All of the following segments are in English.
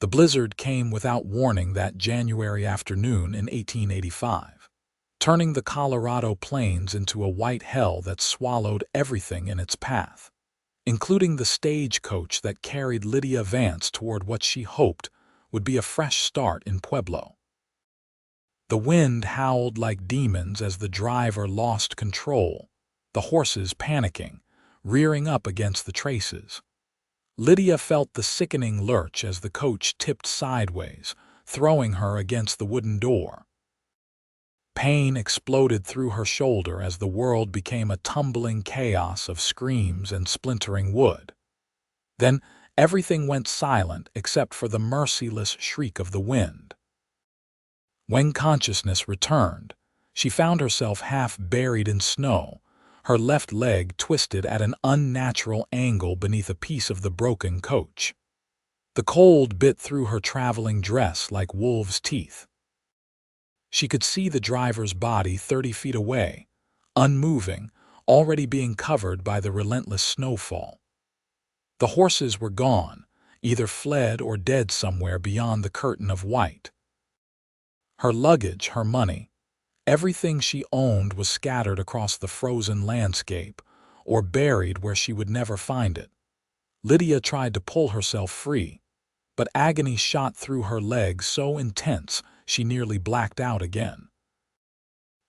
The blizzard came without warning that January afternoon in 1885, turning the Colorado plains into a white hell that swallowed everything in its path, including the stagecoach that carried Lydia Vance toward what she hoped would be a fresh start in Pueblo. The wind howled like demons as the driver lost control, the horses panicking, rearing up against the traces. Lydia felt the sickening lurch as the coach tipped sideways, throwing her against the wooden door. Pain exploded through her shoulder as the world became a tumbling chaos of screams and splintering wood. Then everything went silent except for the merciless shriek of the wind. When consciousness returned, she found herself half buried in snow, her left leg twisted at an unnatural angle beneath a piece of the broken coach. The cold bit through her traveling dress like wolves' teeth. She could see the driver's body 30 feet away, unmoving, already being covered by the relentless snowfall. The horses were gone, either fled or dead somewhere beyond the curtain of white. Her luggage, her money, everything she owned was scattered across the frozen landscape, or buried where she would never find it. Lydia tried to pull herself free, but agony shot through her legs so intense she nearly blacked out again.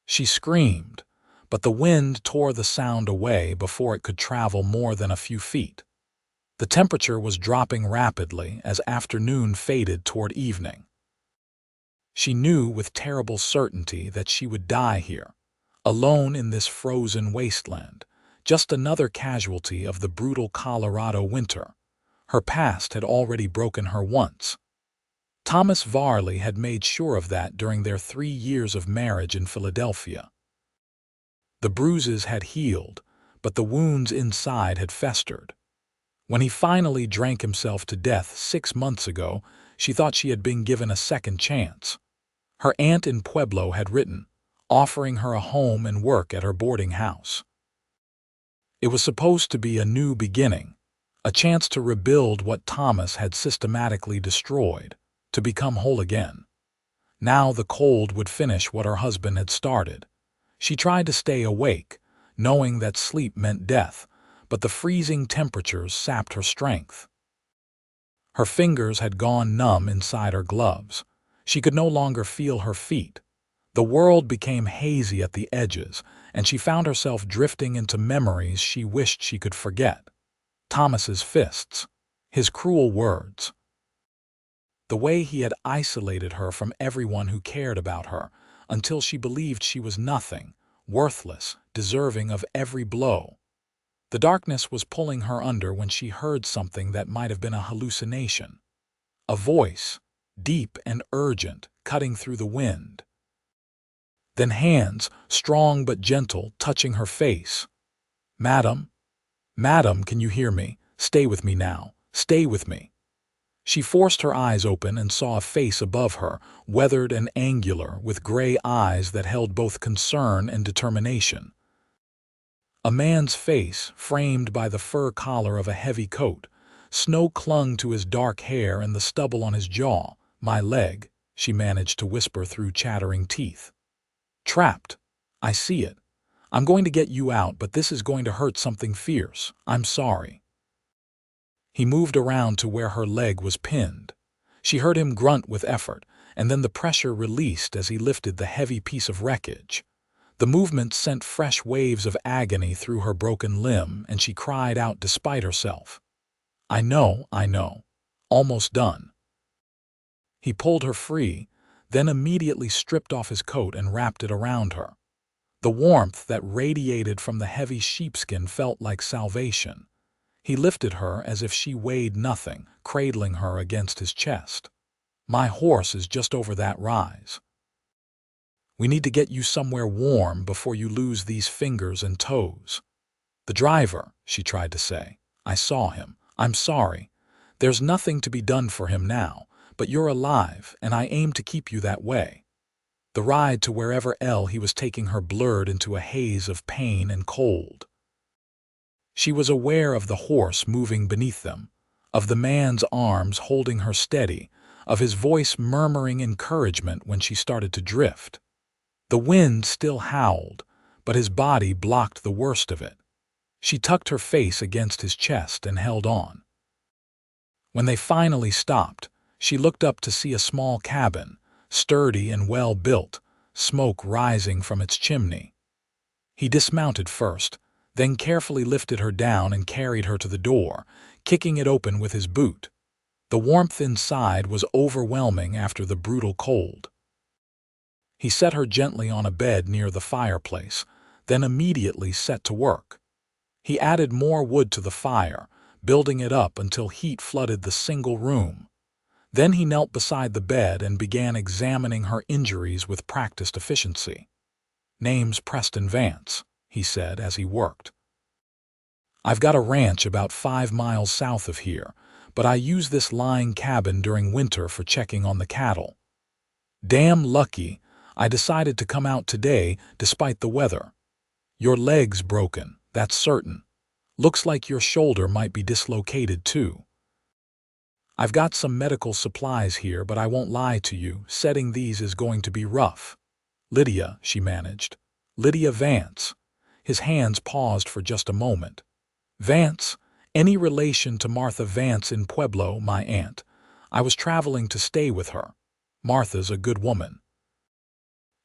She screamed, but the wind tore the sound away before it could travel more than a few feet. The temperature was dropping rapidly as afternoon faded toward evening. She knew with terrible certainty that she would die here, alone in this frozen wasteland, just another casualty of the brutal Colorado winter. Her past had already broken her once. Thomas Varley had made sure of that during their 3 years of marriage in Philadelphia. The bruises had healed, but the wounds inside had festered. When he finally drank himself to death 6 months ago, she thought she had been given a second chance. Her aunt in Pueblo had written, offering her a home and work at her boarding house. It was supposed to be a new beginning, a chance to rebuild what Thomas had systematically destroyed, to become whole again. Now the cold would finish what her husband had started. She tried to stay awake, knowing that sleep meant death, but the freezing temperatures sapped her strength. Her fingers had gone numb inside her gloves. She could no longer feel her feet. The world became hazy at the edges, and she found herself drifting into memories she wished she could forget. Thomas's fists, his cruel words, the way he had isolated her from everyone who cared about her, until she believed she was nothing, worthless, deserving of every blow. The darkness was pulling her under when she heard something that might have been a hallucination. A voice, deep and urgent, cutting through the wind. Then hands, strong but gentle, touching her face. "Madam, madam, can you hear me? Stay with me now. Stay with me." She forced her eyes open and saw a face above her, weathered and angular, with gray eyes that held both concern and determination. A man's face, framed by the fur collar of a heavy coat. Snow clung to his dark hair and the stubble on his jaw. "My leg," she managed to whisper through chattering teeth. "Trapped. I see it. I'm going to get you out, but this is going to hurt something fierce. I'm sorry." He moved around to where her leg was pinned. She heard him grunt with effort, and then the pressure released as he lifted the heavy piece of wreckage. The movement sent fresh waves of agony through her broken limb, and she cried out despite herself. I know. Almost done." He pulled her free, then immediately stripped off his coat and wrapped it around her. The warmth that radiated from the heavy sheepskin felt like salvation. He lifted her as if she weighed nothing, cradling her against his chest. "My horse is just over that rise. We need to get you somewhere warm before you lose these fingers and toes." "The driver," she tried to say. "I saw him. I'm sorry. There's nothing to be done for him now, but you're alive, and I aim to keep you that way." The ride to wherever he was taking her blurred into a haze of pain and cold. She was aware of the horse moving beneath them, of the man's arms holding her steady, of his voice murmuring encouragement when she started to drift. The wind still howled, but his body blocked the worst of it. She tucked her face against his chest and held on. When they finally stopped, she looked up to see a small cabin, sturdy and well-built, smoke rising from its chimney. He dismounted first, then carefully lifted her down and carried her to the door, kicking it open with his boot. The warmth inside was overwhelming after the brutal cold. He set her gently on a bed near the fireplace, then immediately set to work. He added more wood to the fire, building it up until heat flooded the single room. Then he knelt beside the bed and began examining her injuries with practiced efficiency. "Name's Preston Vance," he said as he worked. "I've got a ranch about 5 miles south of here, but I use this lying cabin during winter for checking on the cattle. Damn lucky, I decided to come out today despite the weather. Your leg's broken, that's certain. Looks like your shoulder might be dislocated too. I've got some medical supplies here, but I won't lie to you, setting these is going to be rough. Lydia," she managed. "Lydia Vance." His hands paused for just a moment. "Vance? Any relation to Martha Vance in Pueblo, my aunt? I was traveling to stay with her. Martha's a good woman.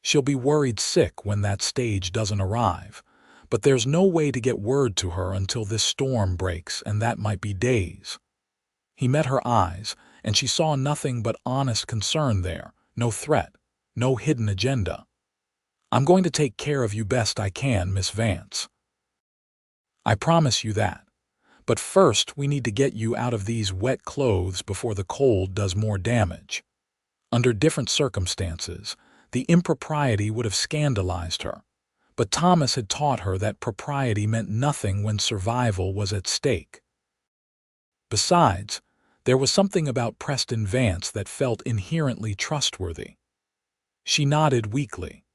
She'll be worried sick when that stage doesn't arrive, but there's no way to get word to her until this storm breaks, and that might be days." He met her eyes, and she saw nothing but honest concern there, no threat, no hidden agenda. "I'm going to take care of you best I can, Miss Vance. I promise you that. But first we need to get you out of these wet clothes before the cold does more damage." Under different circumstances, the impropriety would have scandalized her, but Thomas had taught her that propriety meant nothing when survival was at stake. Besides, there was something about Preston Vance that felt inherently trustworthy. She nodded weakly.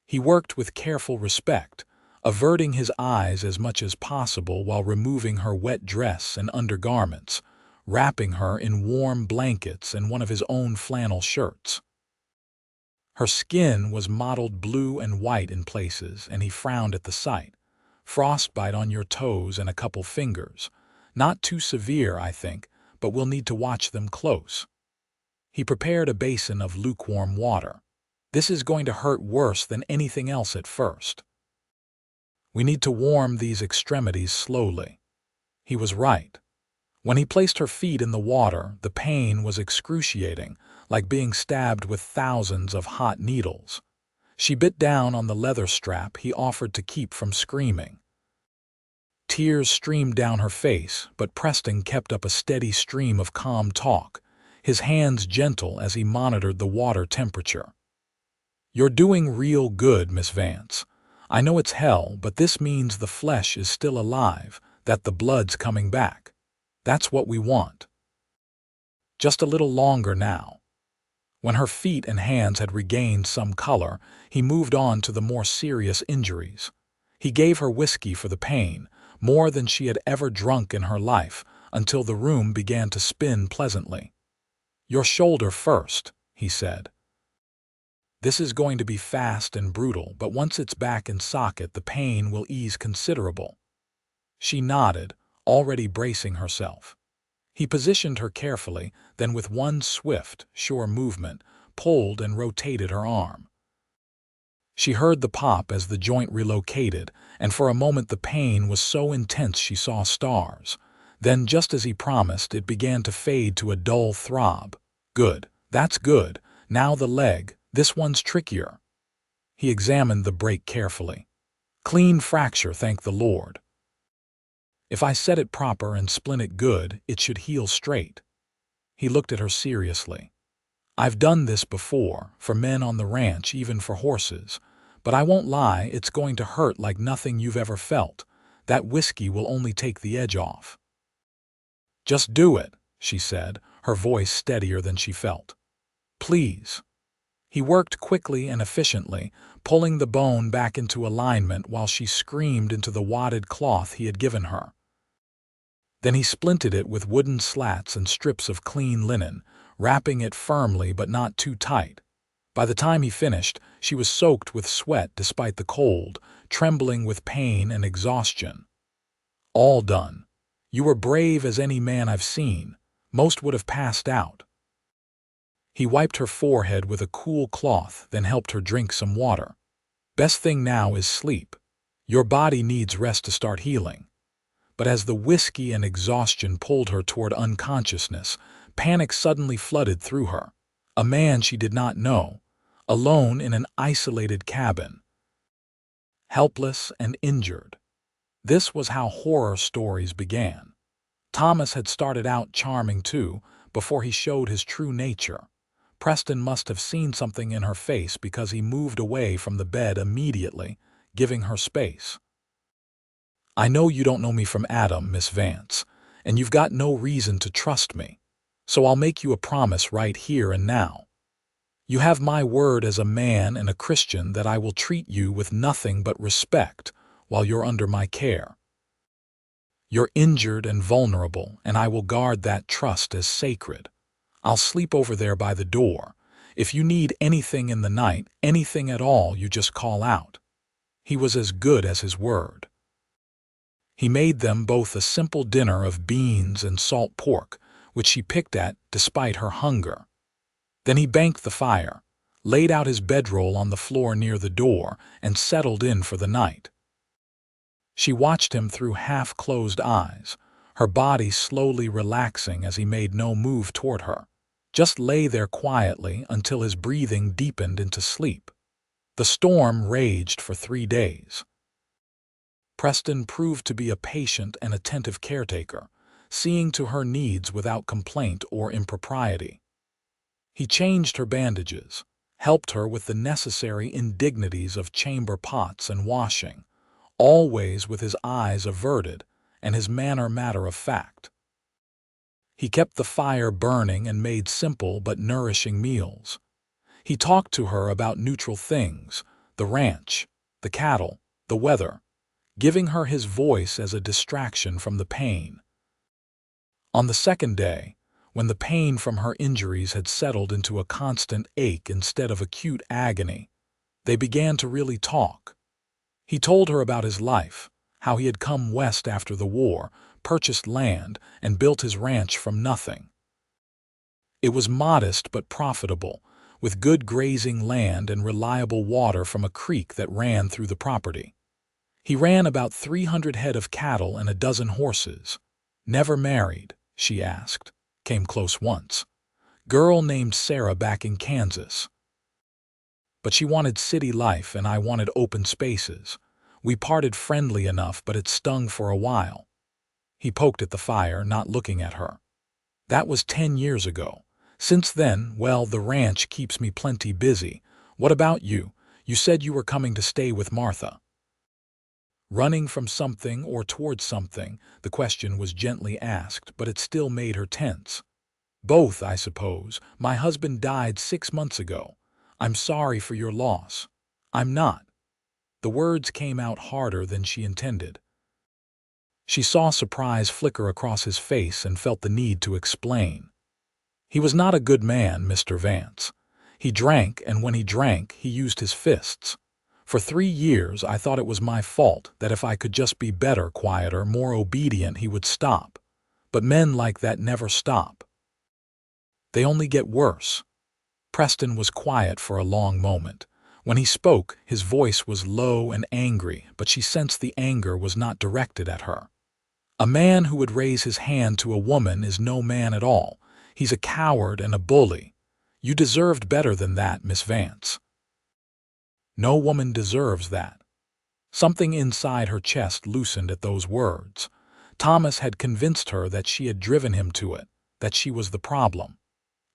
He worked with careful respect, averting his eyes as much as possible while removing her wet dress and undergarments, wrapping her in warm blankets and one of his own flannel shirts. Her skin was mottled blue and white in places, and he frowned at the sight. "Frostbite on your toes and a couple fingers. Not too severe, I think, but we'll need to watch them close." He prepared a basin of lukewarm water. "This is going to hurt worse than anything else at first. We need to warm these extremities slowly." He was right. When he placed her feet in the water, the pain was excruciating, like being stabbed with thousands of hot needles. She bit down on the leather strap he offered to keep from screaming. Tears streamed down her face, but Preston kept up a steady stream of calm talk, his hands gentle as he monitored the water temperature. "You're doing real good, Miss Vance. I know it's hell, but this means the flesh is still alive, that the blood's coming back. That's what we want. Just a little longer now." When her feet and hands had regained some color, he moved on to the more serious injuries. He gave her whiskey for the pain, more than she had ever drunk in her life, until the room began to spin pleasantly. "Your shoulder first," he said. "This is going to be fast and brutal, but once it's back in socket, the pain will ease considerable." She nodded, already bracing herself. He positioned her carefully, then with one swift, sure movement, pulled and rotated her arm. She heard the pop as the joint relocated, and for a moment the pain was so intense she saw stars. Then, just as he promised, it began to fade to a dull throb. "Good, that's good. Now the leg, this one's trickier." He examined the break carefully. "Clean fracture, thank the Lord. If I set it proper and splint it good, it should heal straight." He looked at her seriously. "I've done this before, for men on the ranch, even for horses. But I won't lie, it's going to hurt like nothing you've ever felt. That whiskey will only take the edge off." "Just do it," she said, her voice steadier than she felt. "Please." He worked quickly and efficiently, pulling the bone back into alignment while she screamed into the wadded cloth he had given her. Then he splinted it with wooden slats and strips of clean linen, wrapping it firmly but not too tight. By the time he finished, she was soaked with sweat despite the cold, trembling with pain and exhaustion. All done. You were brave as any man I've seen. Most would have passed out. He wiped her forehead with a cool cloth, then helped her drink some water. Best thing now is sleep. Your body needs rest to start healing. But as the whiskey and exhaustion pulled her toward unconsciousness, panic suddenly flooded through her. A man she did not know, alone in an isolated cabin, helpless and injured. This was how horror stories began. Thomas had started out charming too, before he showed his true nature. Preston must have seen something in her face because he moved away from the bed immediately, giving her space. I know you don't know me from Adam, Miss Vance, and you've got no reason to trust me, so I'll make you a promise right here and now. You have my word as a man and a Christian that I will treat you with nothing but respect while you're under my care. You're injured and vulnerable, and I will guard that trust as sacred. I'll sleep over there by the door. If you need anything in the night, anything at all, you just call out. He was as good as his word. He made them both a simple dinner of beans and salt pork, which she picked at despite her hunger. Then he banked the fire, laid out his bedroll on the floor near the door, and settled in for the night. She watched him through half-closed eyes, her body slowly relaxing as he made no move toward her. Just lay there quietly until his breathing deepened into sleep. The storm raged for 3 days. Preston proved to be a patient and attentive caretaker, seeing to her needs without complaint or impropriety. He changed her bandages, helped her with the necessary indignities of chamber pots and washing, always with his eyes averted and his manner matter-of-fact. He kept the fire burning and made simple but nourishing meals. He talked to her about neutral things, the ranch, the cattle, the weather, giving her his voice as a distraction from the pain. On the second day, when the pain from her injuries had settled into a constant ache instead of acute agony, they began to really talk. He told her about his life, how he had come west after the war, purchased land, and built his ranch from nothing. It was modest but profitable, with good grazing land and reliable water from a creek that ran through the property. He ran about 300 head of cattle and a dozen horses. Never married, she asked. Came close once. Girl named Sarah back in Kansas. But she wanted city life and I wanted open spaces. We parted friendly enough, but it stung for a while. He poked at the fire, not looking at her. That was 10 years ago. Since then, well, the ranch keeps me plenty busy. What about you? You said you were coming to stay with Martha. Running from something or towards something, the question was gently asked, but it still made her tense. Both, I suppose. My husband died 6 months ago. I'm sorry for your loss. I'm not. The words came out harder than she intended. She saw surprise flicker across his face and felt the need to explain. He was not a good man, Mr. Vance. He drank, and when he drank, he used his fists. For 3 years, I thought it was my fault, that if I could just be better, quieter, more obedient, he would stop. But men like that never stop. They only get worse. Preston was quiet for a long moment. When he spoke, his voice was low and angry, but she sensed the anger was not directed at her. A man who would raise his hand to a woman is no man at all. He's a coward and a bully. You deserved better than that, Miss Vance. No woman deserves that. Something inside her chest loosened at those words. Thomas had convinced her that she had driven him to it, that she was the problem.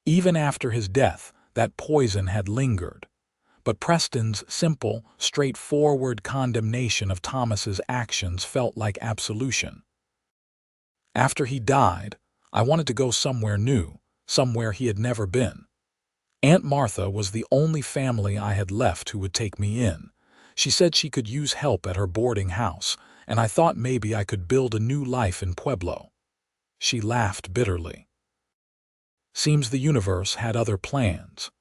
Even after his death, that poison had lingered. But Preston's simple, straightforward condemnation of Thomas's actions felt like absolution. After he died, I wanted to go somewhere new, somewhere he had never been. Aunt Martha was the only family I had left who would take me in. She said she could use help at her boarding house, and I thought maybe I could build a new life in Pueblo. She laughed bitterly. Seems the universe had other plans.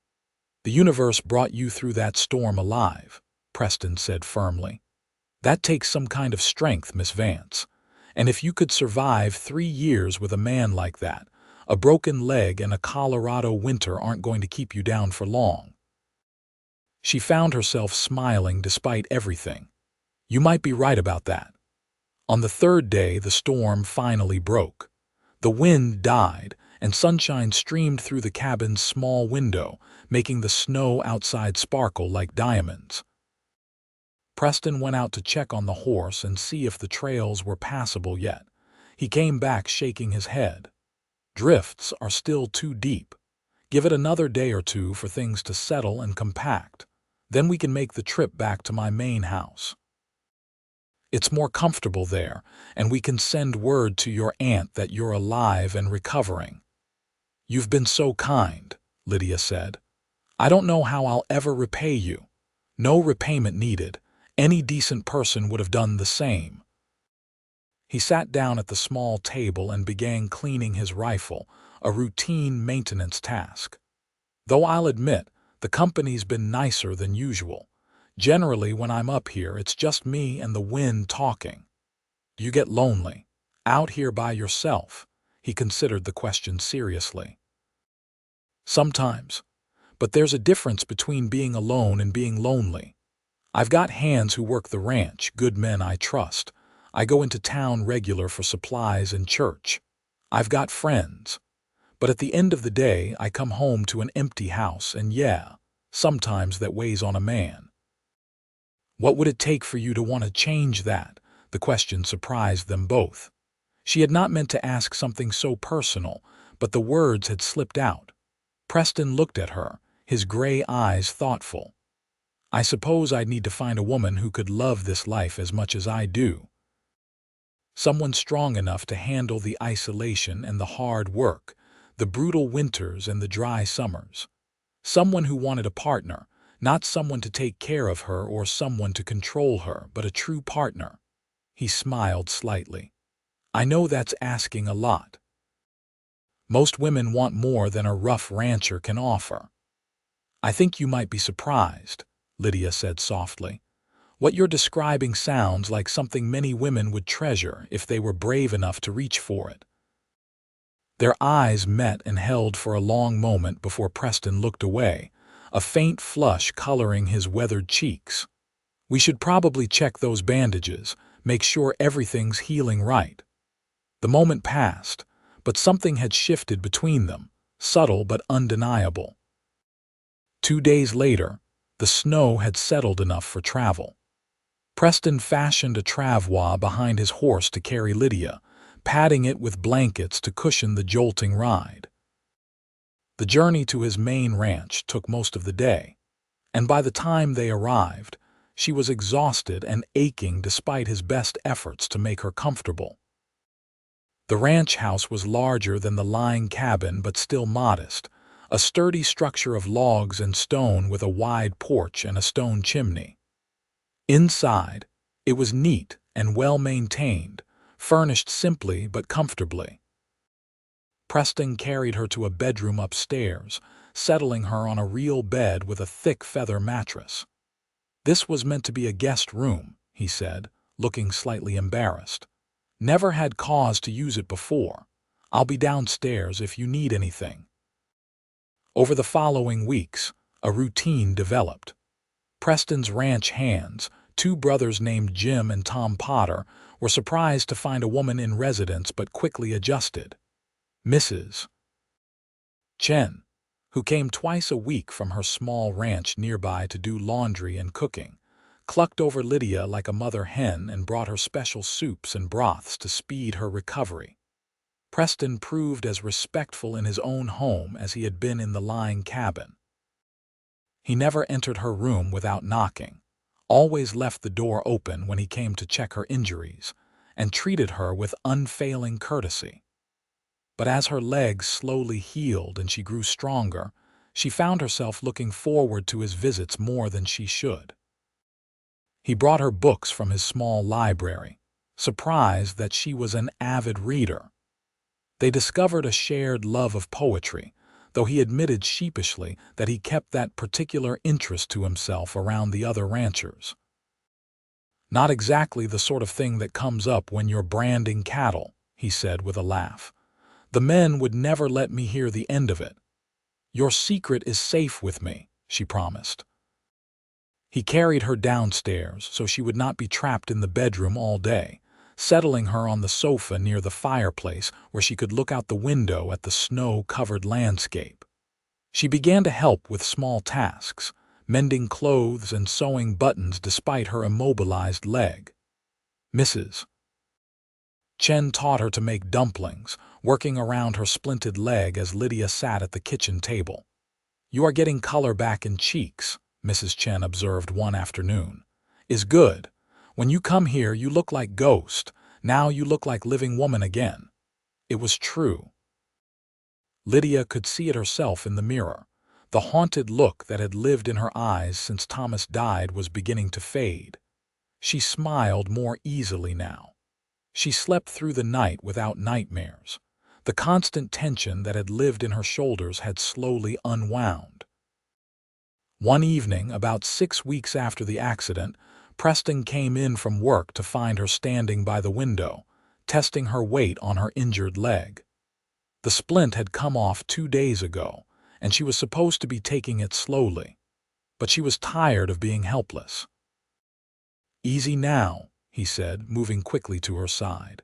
The universe brought you through that storm alive, Preston said firmly. That takes some kind of strength, Miss Vance. And if you could survive 3 years with a man like that, a broken leg and a Colorado winter aren't going to keep you down for long. She found herself smiling despite everything. You might be right about that. On the 3rd day, the storm finally broke. The wind died, and sunshine streamed through the cabin's small window, making the snow outside sparkle like diamonds. Preston went out to check on the horse and see if the trails were passable yet. He came back shaking his head. Drifts are still too deep. Give it another day or two for things to settle and compact. Then we can make the trip back to my main house. It's more comfortable there, and we can send word to your aunt that you're alive and recovering. You've been so kind, Lydia said. I don't know how I'll ever repay you. No repayment needed. Any decent person would have done the same. He sat down at the small table and began cleaning his rifle, a routine maintenance task. Though I'll admit, the company's been nicer than usual. Generally, when I'm up here, it's just me and the wind talking. Do you get lonely? Out here by yourself? He considered the question seriously. Sometimes. But there's a difference between being alone and being lonely. I've got hands who work the ranch, good men I trust. I go into town regular for supplies and church. I've got friends. But at the end of the day, I come home to an empty house, and yeah, sometimes that weighs on a man. What would it take for you to want to change that? The question surprised them both. She had not meant to ask something so personal, but the words had slipped out. Preston looked at her, his gray eyes thoughtful. I suppose I'd need to find a woman who could love this life as much as I do. Someone strong enough to handle the isolation and the hard work, the brutal winters and the dry summers. Someone who wanted a partner, not someone to take care of her or someone to control her, but a true partner. He smiled slightly. I know that's asking a lot. Most women want more than a rough rancher can offer. I think you might be surprised, Lydia said softly. What you're describing sounds like something many women would treasure if they were brave enough to reach for it. Their eyes met and held for a long moment before Preston looked away, a faint flush coloring his weathered cheeks. We should probably check those bandages, make sure everything's healing right. The moment passed, but something had shifted between them, subtle but undeniable. 2 days later, the snow had settled enough for travel. Preston fashioned a travois behind his horse to carry Lydia, padding it with blankets to cushion the jolting ride. The journey to his main ranch took most of the day, and by the time they arrived, she was exhausted and aching despite his best efforts to make her comfortable. The ranch house was larger than the lying cabin but still modest, a sturdy structure of logs and stone with a wide porch and a stone chimney. Inside, it was neat and well-maintained, furnished simply but comfortably. Preston carried her to a bedroom upstairs, settling her on a real bed with a thick feather mattress. This was meant to be a guest room, he said, looking slightly embarrassed. Never had cause to use it before. I'll be downstairs if you need anything. Over the following weeks, a routine developed. Preston's ranch hands, 2 brothers named Jim and Tom Potter, were surprised to find a woman in residence but quickly adjusted. Mrs. Chen, who came twice a week from her small ranch nearby to do laundry and cooking, clucked over Lydia like a mother hen and brought her special soups and broths to speed her recovery. Preston proved as respectful in his own home as he had been in the lying cabin. He never entered her room without knocking, always left the door open when he came to check her injuries, and treated her with unfailing courtesy. But as her legs slowly healed and she grew stronger, she found herself looking forward to his visits more than she should. He brought her books from his small library, surprised that she was an avid reader. They discovered a shared love of poetry, though he admitted sheepishly that he kept that particular interest to himself around the other ranchers. "Not exactly the sort of thing that comes up when you're branding cattle," he said with a laugh. "The men would never let me hear the end of it." "Your secret is safe with me," she promised. He carried her downstairs so she would not be trapped in the bedroom all day, settling her on the sofa near the fireplace where she could look out the window at the snow-covered landscape. She began to help with small tasks, mending clothes and sewing buttons despite her immobilized leg. Mrs. Chen taught her to make dumplings, working around her splinted leg as Lydia sat at the kitchen table. "You are getting color back in cheeks," Mrs. Chen observed one afternoon. "Is good. When you come here you look like ghost. Now you look like living woman again." It was true. Lydia could see it herself in the mirror. The haunted look that had lived in her eyes since Thomas died was beginning to fade. She smiled more easily now. She slept through the night without nightmares. The constant tension that had lived in her shoulders had slowly unwound. One evening, about 6 weeks after the accident, Preston came in from work to find her standing by the window, testing her weight on her injured leg. The splint had come off 2 days ago, and she was supposed to be taking it slowly. But she was tired of being helpless. "Easy now," he said, moving quickly to her side.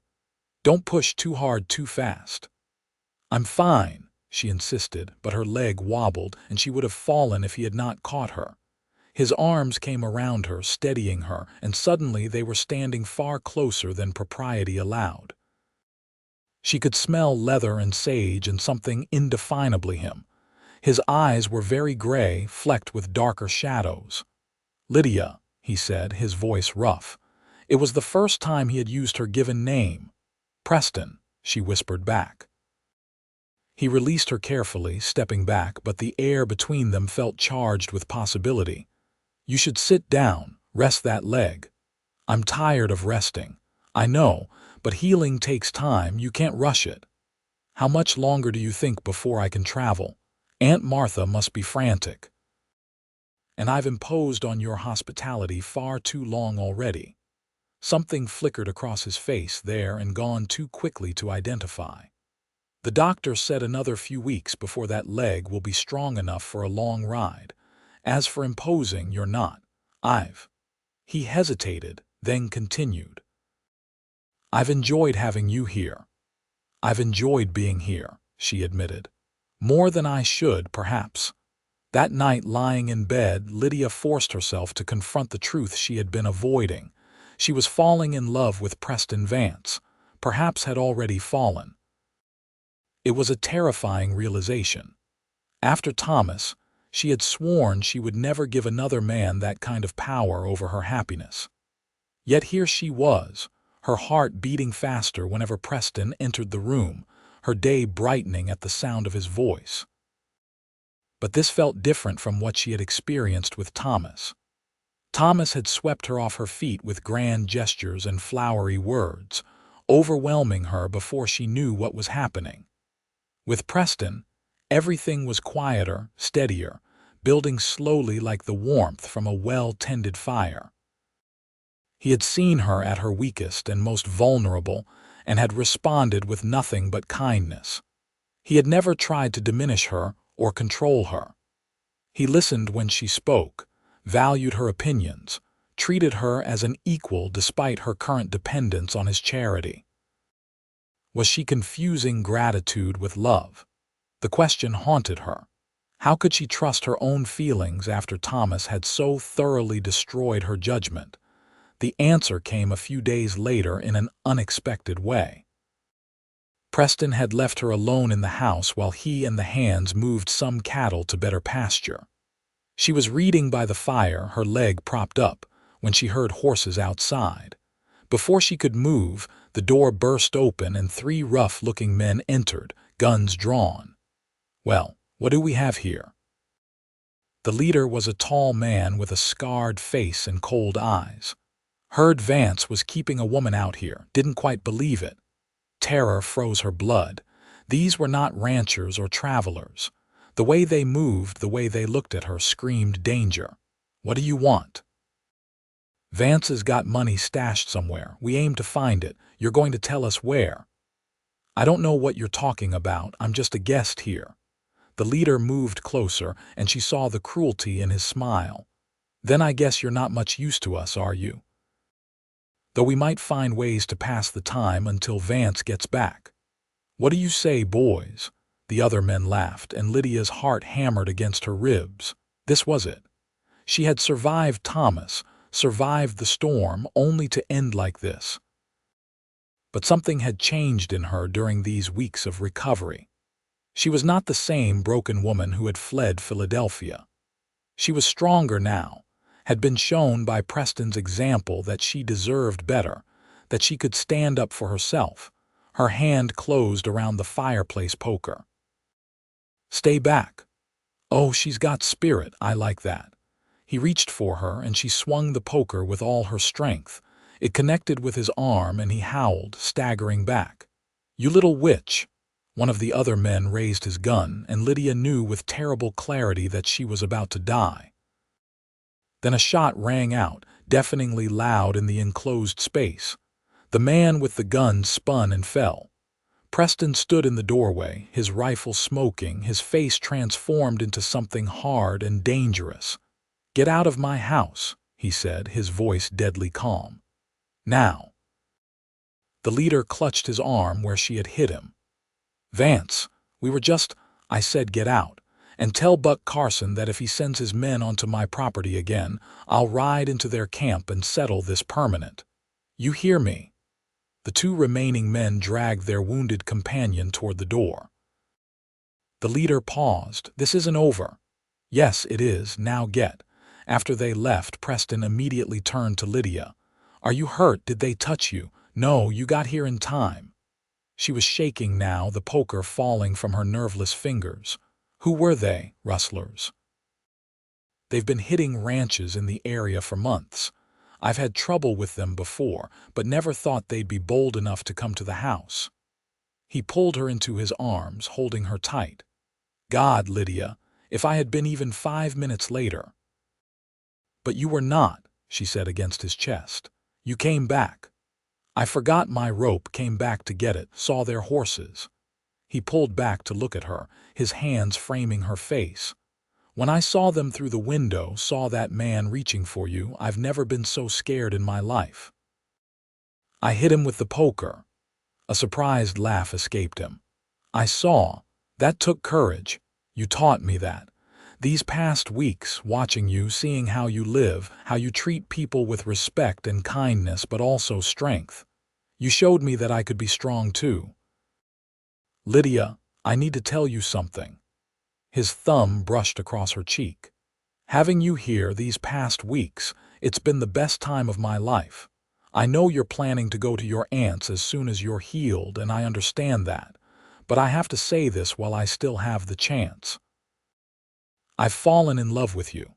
"Don't push too hard too fast." "I'm fine," she insisted, but her leg wobbled and she would have fallen if he had not caught her. His arms came around her, steadying her, and suddenly they were standing far closer than propriety allowed. She could smell leather and sage and something indefinably him. His eyes were very gray, flecked with darker shadows. "Lydia," he said, his voice rough. It was the first time he had used her given name. "Preston," she whispered back. He released her carefully, stepping back, but the air between them felt charged with possibility. "You should sit down, rest that leg." "I'm tired of resting." "I know, but healing takes time, you can't rush it." "How much longer do you think before I can travel? Aunt Martha must be frantic. And I've imposed on your hospitality far too long already." Something flickered across his face there and gone too quickly to identify. "The doctor said another few weeks before that leg will be strong enough for a long ride. As for imposing, you're not. I've—" He hesitated, then continued. "I've enjoyed having you here." "I've enjoyed being here," she admitted. "More than I should, perhaps." That night, lying in bed, Lydia forced herself to confront the truth she had been avoiding. She was falling in love with Preston Vance, perhaps had already fallen. It was a terrifying realization. After Thomas, she had sworn she would never give another man that kind of power over her happiness. Yet here she was, her heart beating faster whenever Preston entered the room, her day brightening at the sound of his voice. But this felt different from what she had experienced with Thomas. Thomas had swept her off her feet with grand gestures and flowery words, overwhelming her before she knew what was happening. With Preston, everything was quieter, steadier, building slowly like the warmth from a well-tended fire. He had seen her at her weakest and most vulnerable and had responded with nothing but kindness. He had never tried to diminish her or control her. He listened when she spoke, valued her opinions, treated her as an equal despite her current dependence on his charity. Was she confusing gratitude with love? The question haunted her. How could she trust her own feelings after Thomas had so thoroughly destroyed her judgment? The answer came a few days later in an unexpected way. Preston had left her alone in the house while he and the hands moved some cattle to better pasture. She was reading by the fire, her leg propped up, when she heard horses outside. Before she could move, the door burst open and 3 rough-looking men entered, guns drawn. "Well, what do we have here?" The leader was a tall man with a scarred face and cold eyes. Heard Vance was keeping a woman out here, didn't quite believe it. Terror froze her blood. These were not ranchers or travelers. The way they moved, the way they looked at her, screamed danger. "What do you want?" "Vance has got money stashed somewhere. We aim to find it. You're going to tell us where." "I don't know what you're talking about. I'm just a guest here." The leader moved closer, and she saw the cruelty in his smile. "Then I guess you're not much use to us, are you? Though we might find ways to pass the time until Vance gets back." "What do you say, boys?" The other men laughed, and Lydia's heart hammered against her ribs. This was it. She had survived Thomas, survived the storm, only to end like this. But something had changed in her during these weeks of recovery. She was not the same broken woman who had fled Philadelphia. She was stronger now, had been shown by Preston's example that she deserved better, that she could stand up for herself. Her hand closed around the fireplace poker. "Stay back." "Oh, she's got spirit. I like that." He reached for her, and she swung the poker with all her strength. It connected with his arm, and he howled, staggering back. "You little witch!" One of the other men raised his gun, and Lydia knew with terrible clarity that she was about to die. Then a shot rang out, deafeningly loud in the enclosed space. The man with the gun spun and fell. Preston stood in the doorway, his rifle smoking, his face transformed into something hard and dangerous. "Get out of my house," he said, his voice deadly calm. "Now." The leader clutched his arm where she had hit him. "Vance, we were just—" "I said get out, and tell Buck Carson that if he sends his men onto my property again, I'll ride into their camp and settle this permanent. You hear me?" The two remaining men dragged their wounded companion toward the door. The leader paused. "This isn't over." "Yes, it is. Now get." After they left, Preston immediately turned to Lydia. "Are you hurt? Did they touch you?" "No, you got here in time." She was shaking now, the poker falling from her nerveless fingers. "Who were they?" "Rustlers. They've been hitting ranches in the area for months. I've had trouble with them before, but never thought they'd be bold enough to come to the house." He pulled her into his arms, holding her tight. "God, Lydia, if I had been even 5 minutes later." "But you were not," she said against his chest. "You came back." "I forgot my rope, came back to get it, saw their horses." He pulled back to look at her, his hands framing her face. "When I saw them through the window, saw that man reaching for you, I've never been so scared in my life. I hit him with the poker." A surprised laugh escaped him. "I saw. That took courage. You taught me that. These past weeks, watching you, seeing how you live, how you treat people with respect and kindness, but also strength. You showed me that I could be strong too. Lydia, I need to tell you something." His thumb brushed across her cheek. "Having you here these past weeks, it's been the best time of my life. I know you're planning to go to your aunt's as soon as you're healed, and I understand that. But I have to say this while I still have the chance. I've fallen in love with you.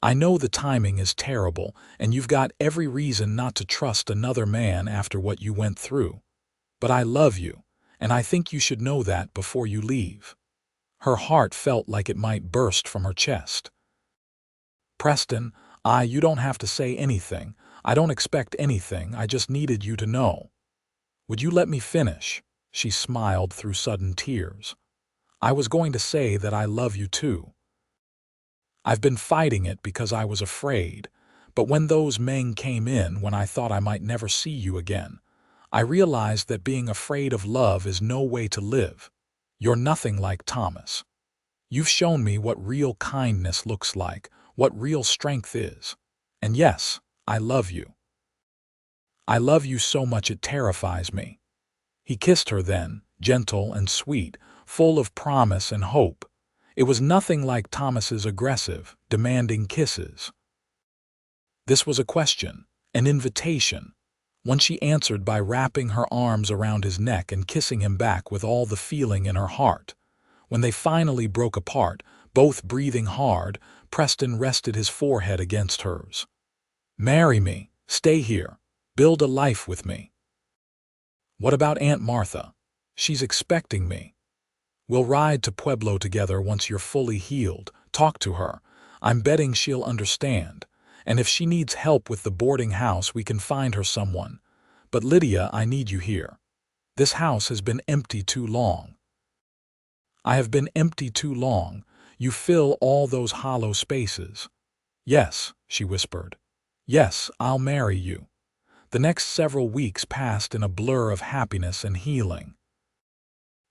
I know the timing is terrible, and you've got every reason not to trust another man after what you went through. But I love you, and I think you should know that before you leave." Her heart felt like it might burst from her chest. "Preston, you don't have to say anything. I don't expect anything. I just needed you to know." "Would you let me finish?" She smiled through sudden tears. "I was going to say that I love you too. I've been fighting it because I was afraid, but when those men came in, when I thought I might never see you again, I realized that being afraid of love is no way to live. You're nothing like Thomas. You've shown me what real kindness looks like, what real strength is. And yes, I love you. I love you so much it terrifies me." He kissed her then, gentle and sweet, full of promise and hope. It was nothing like Thomas's aggressive, demanding kisses. This was a question, an invitation, one she answered by wrapping her arms around his neck and kissing him back with all the feeling in her heart. When they finally broke apart, both breathing hard, Preston rested his forehead against hers. "Marry me, stay here, build a life with me." "What about Aunt Martha? She's expecting me." We'll ride to Pueblo together once you're fully healed. Talk to her. I'm betting she'll understand. And if she needs help with the boarding house, we can find her someone. But Lydia, I need you here. This house has been empty too long. I have been empty too long. You fill all those hollow spaces. Yes, she whispered. Yes, I'll marry you. The next several weeks passed in a blur of happiness and healing.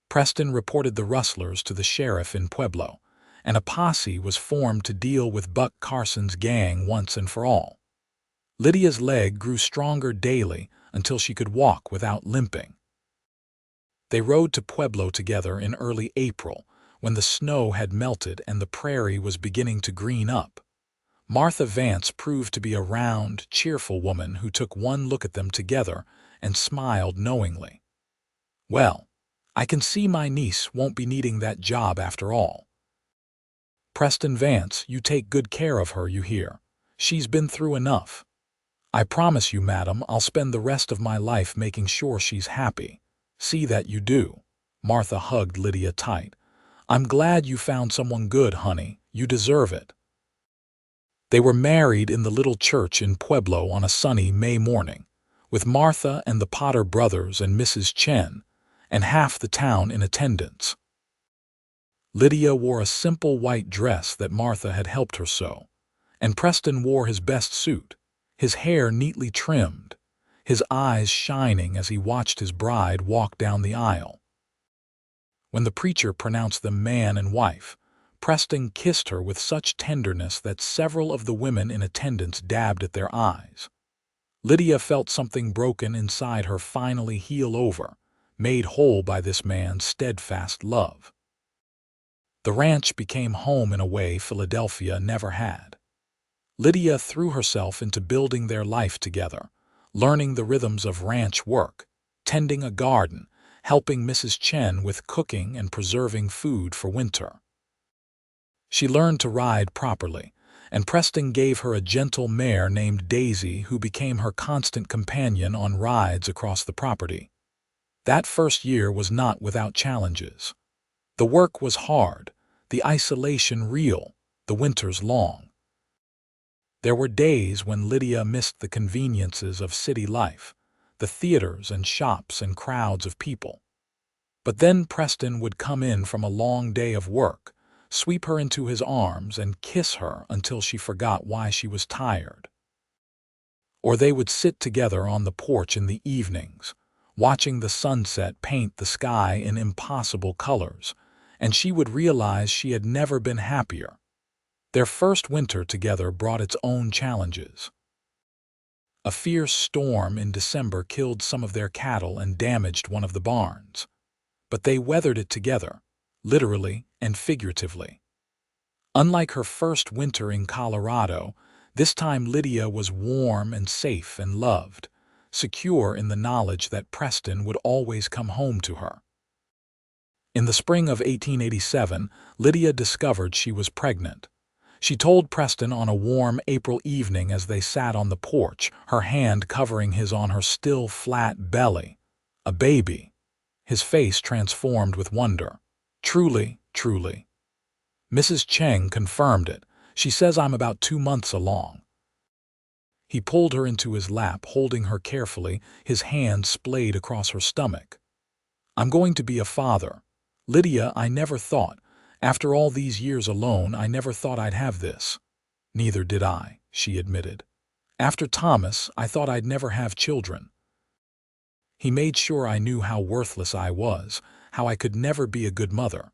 Preston reported the rustlers to the sheriff in Pueblo, and a posse was formed to deal with Buck Carson's gang once and for all. Lydia's leg grew stronger daily until she could walk without limping. They rode to Pueblo together in early April, when the snow had melted and the prairie was beginning to green up. Martha Vance proved to be a round, cheerful woman who took one look at them together and smiled knowingly. Well, I can see my niece won't be needing that job after all. Preston Vance, you take good care of her, you hear. She's been through enough. I promise you, madam, I'll spend the rest of my life making sure she's happy. See that you do. Martha hugged Lydia tight. I'm glad you found someone good, honey. You deserve it. They were married in the little church in Pueblo on a sunny May morning, with Martha and the Potter brothers and Mrs. Chen, and half the town in attendance. Lydia wore a simple white dress that Martha had helped her sew, and Preston wore his best suit, his hair neatly trimmed, his eyes shining as he watched his bride walk down the aisle. When the preacher pronounced them man and wife, Preston kissed her with such tenderness that several of the women in attendance dabbed at their eyes. Lydia felt something broken inside her finally heal over, made whole by this man's steadfast love. The ranch became home in a way Philadelphia never had. Lydia threw herself into building their life together, learning the rhythms of ranch work, tending a garden, helping Mrs. Chen with cooking and preserving food for winter. She learned to ride properly, and Preston gave her a gentle mare named Daisy who became her constant companion on rides across the property. That first year was not without challenges. The work was hard, the isolation real, the winters long. There were days when Lydia missed the conveniences of city life, the theaters and shops and crowds of people. But then Preston would come in from a long day of work, sweep her into his arms and kiss her until she forgot why she was tired. Or they would sit together on the porch in the evenings, watching the sunset paint the sky in impossible colors, and she would realize she had never been happier. Their first winter together brought its own challenges. A fierce storm in December killed some of their cattle and damaged one of the barns. But they weathered it together, literally and figuratively. Unlike her first winter in Colorado, this time Lydia was warm and safe and loved, secure in the knowledge that Preston would always come home to her. In the spring of 1887, Lydia discovered she was pregnant. She told Preston on a warm April evening as they sat on the porch, her hand covering his on her still flat belly. A baby. His face transformed with wonder. Truly, truly. Mrs. Cheng confirmed it. She says I'm about 2 months along. He pulled her into his lap, holding her carefully, his hand splayed across her stomach. I'm going to be a father. Lydia, I never thought. After all these years alone, I never thought I'd have this. Neither did I, she admitted. After Thomas, I thought I'd never have children. He made sure I knew how worthless I was, how I could never be a good mother.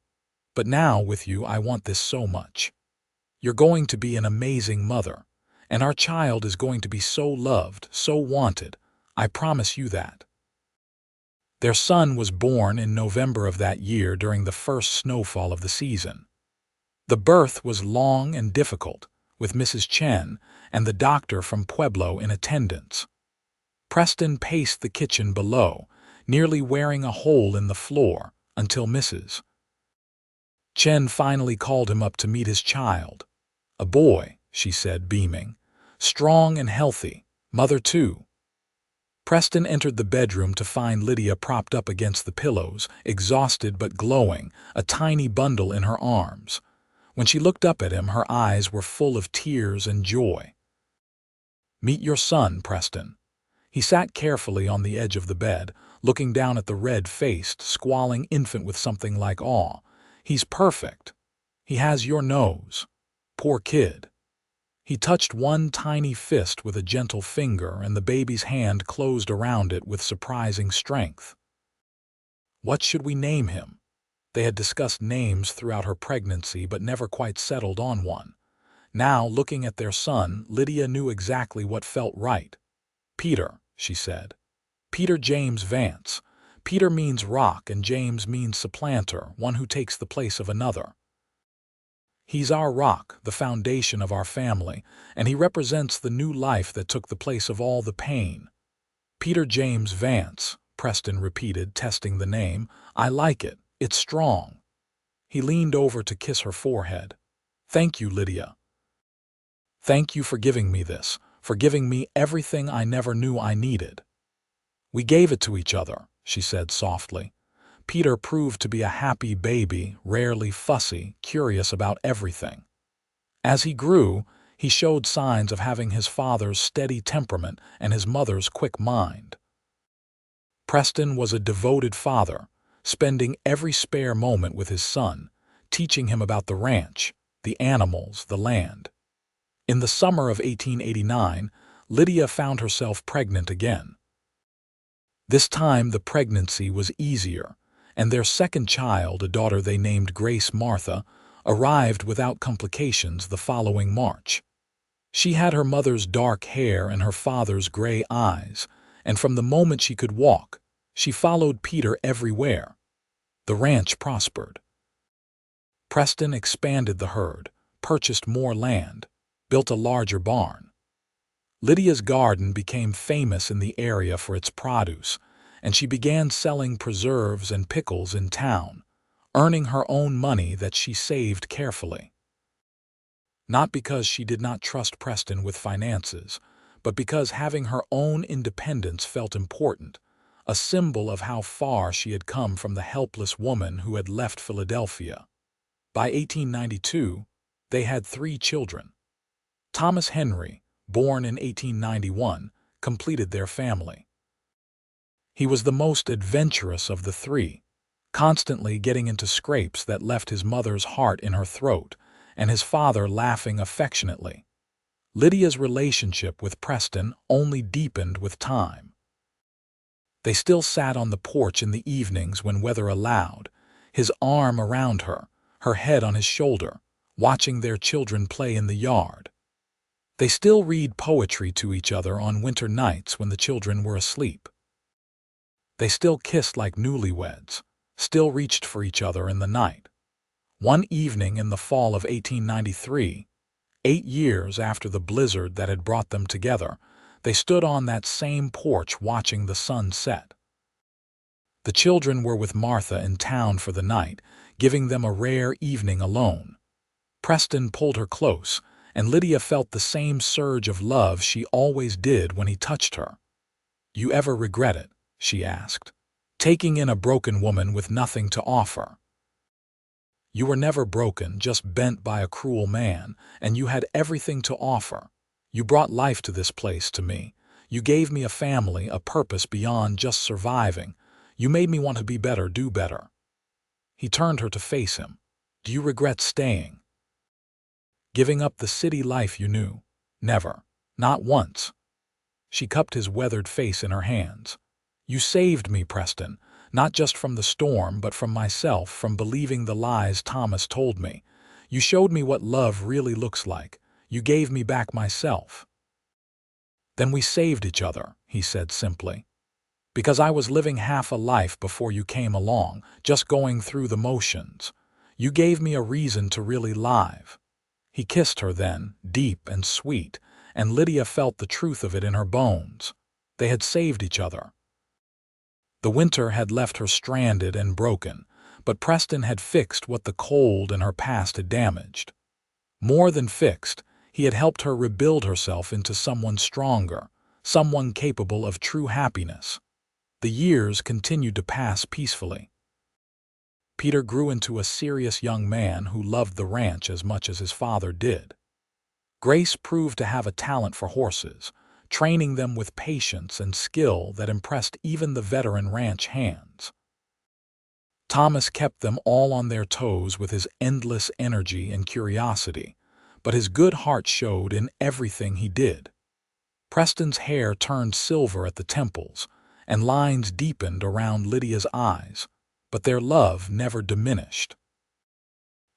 But now, with you, I want this so much. You're going to be an amazing mother, and our child is going to be so loved, so wanted. I promise you that. Their son was born in November of that year during the first snowfall of the season. The birth was long and difficult, with Mrs. Chen and the doctor from Pueblo in attendance. Preston paced the kitchen below, nearly wearing a hole in the floor, until Mrs. Chen finally called him up to meet his child. A boy, she said, beaming. Strong and healthy. Mother too. Preston entered the bedroom to find Lydia propped up against the pillows, exhausted but glowing, a tiny bundle in her arms. When she looked up at him, her eyes were full of tears and joy. "Meet your son, Preston." He sat carefully on the edge of the bed, looking down at the red-faced, squalling infant with something like awe. "He's perfect. He has your nose. Poor kid." He touched one tiny fist with a gentle finger, and the baby's hand closed around it with surprising strength. What should we name him? They had discussed names throughout her pregnancy but never quite settled on one. Now, looking at their son, Lydia knew exactly what felt right. "Peter," she said. "Peter James Vance. Peter means rock and James means supplanter, one who takes the place of another. He's our rock, the foundation of our family, and he represents the new life that took the place of all the pain." "Peter James Vance," Preston repeated, testing the name. "I like it. It's strong." He leaned over to kiss her forehead. "Thank you, Lydia. Thank you for giving me this, for giving me everything I never knew I needed." "We gave it to each other," she said softly. Peter proved to be a happy baby, rarely fussy, curious about everything. As he grew, he showed signs of having his father's steady temperament and his mother's quick mind. Preston was a devoted father, spending every spare moment with his son, teaching him about the ranch, the animals, the land. In the summer of 1889, Lydia found herself pregnant again. This time the pregnancy was easier, and their second child, a daughter they named Grace Martha, arrived without complications the following March. She had her mother's dark hair and her father's gray eyes, and from the moment she could walk, she followed Peter everywhere. The ranch prospered. Preston expanded the herd, purchased more land, built a larger barn. Lydia's garden became famous in the area for its produce, and she began selling preserves and pickles in town, earning her own money that she saved carefully. Not because she did not trust Preston with finances, but because having her own independence felt important, a symbol of how far she had come from the helpless woman who had left Philadelphia. By 1892, they had 3 children. Thomas Henry, born in 1891, completed their family. He was the most adventurous of the 3, constantly getting into scrapes that left his mother's heart in her throat, and his father laughing affectionately. Lydia's relationship with Preston only deepened with time. They still sat on the porch in the evenings when weather allowed, his arm around her, her head on his shoulder, watching their children play in the yard. They still read poetry to each other on winter nights when the children were asleep. They still kissed like newlyweds, still reached for each other in the night. One evening in the fall of 1893, 8 years after the blizzard that had brought them together, they stood on that same porch watching the sun set. The children were with Martha in town for the night, giving them a rare evening alone. Preston pulled her close, and Lydia felt the same surge of love she always did when he touched her. "You ever regret it?" she asked. "Taking in a broken woman with nothing to offer?" "You were never broken, just bent by a cruel man, and you had everything to offer. You brought life to this place, to me. You gave me a family, a purpose beyond just surviving. You made me want to be better, do better." He turned her to face him. "Do you regret staying? Giving up the city life you knew?" "Never. Not once." She cupped his weathered face in her hands. "You saved me, Preston, not just from the storm, but from myself, from believing the lies Thomas told me. You showed me what love really looks like. You gave me back myself." "Then we saved each other," he said simply. "Because I was living half a life before you came along, just going through the motions. You gave me a reason to really live." He kissed her then, deep and sweet, and Lydia felt the truth of it in her bones. They had saved each other. The winter had left her stranded and broken, but Preston had fixed what the cold in her past had damaged. More than fixed, he had helped her rebuild herself into someone stronger, someone capable of true happiness. The years continued to pass peacefully. Peter grew into a serious young man who loved the ranch as much as his father did. Grace proved to have a talent for horses, training them with patience and skill that impressed even the veteran ranch hands. Thomas kept them all on their toes with his endless energy and curiosity, but his good heart showed in everything he did. Preston's hair turned silver at the temples, and lines deepened around Lydia's eyes, but their love never diminished.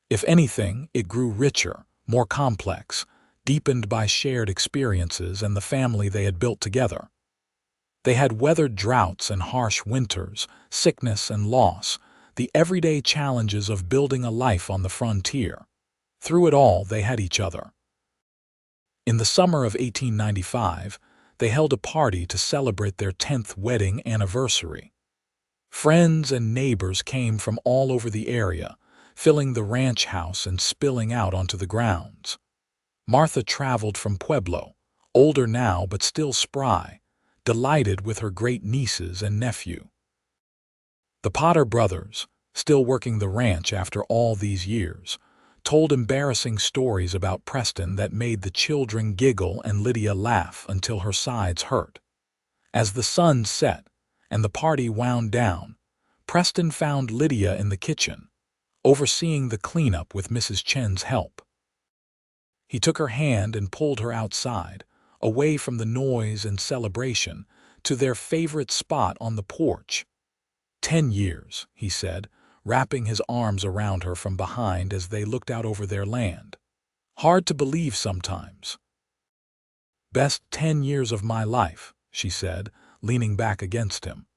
If anything, it grew richer, more complex, deepened by shared experiences and the family they had built together. They had weathered droughts and harsh winters, sickness and loss, the everyday challenges of building a life on the frontier. Through it all, they had each other. In the summer of 1895, they held a party to celebrate their 10th wedding anniversary. Friends and neighbors came from all over the area, filling the ranch house and spilling out onto the grounds. Martha traveled from Pueblo, older now but still spry, delighted with her great nieces and nephew. The Potter brothers, still working the ranch after all these years, told embarrassing stories about Preston that made the children giggle and Lydia laugh until her sides hurt. As the sun set and the party wound down, Preston found Lydia in the kitchen, overseeing the cleanup with Mrs. Chen's help. He took her hand and pulled her outside, away from the noise and celebration, to their favorite spot on the porch. 10 years, he said, wrapping his arms around her from behind as they looked out over their land. Hard to believe sometimes. Best 10 years of my life, she said, leaning back against him.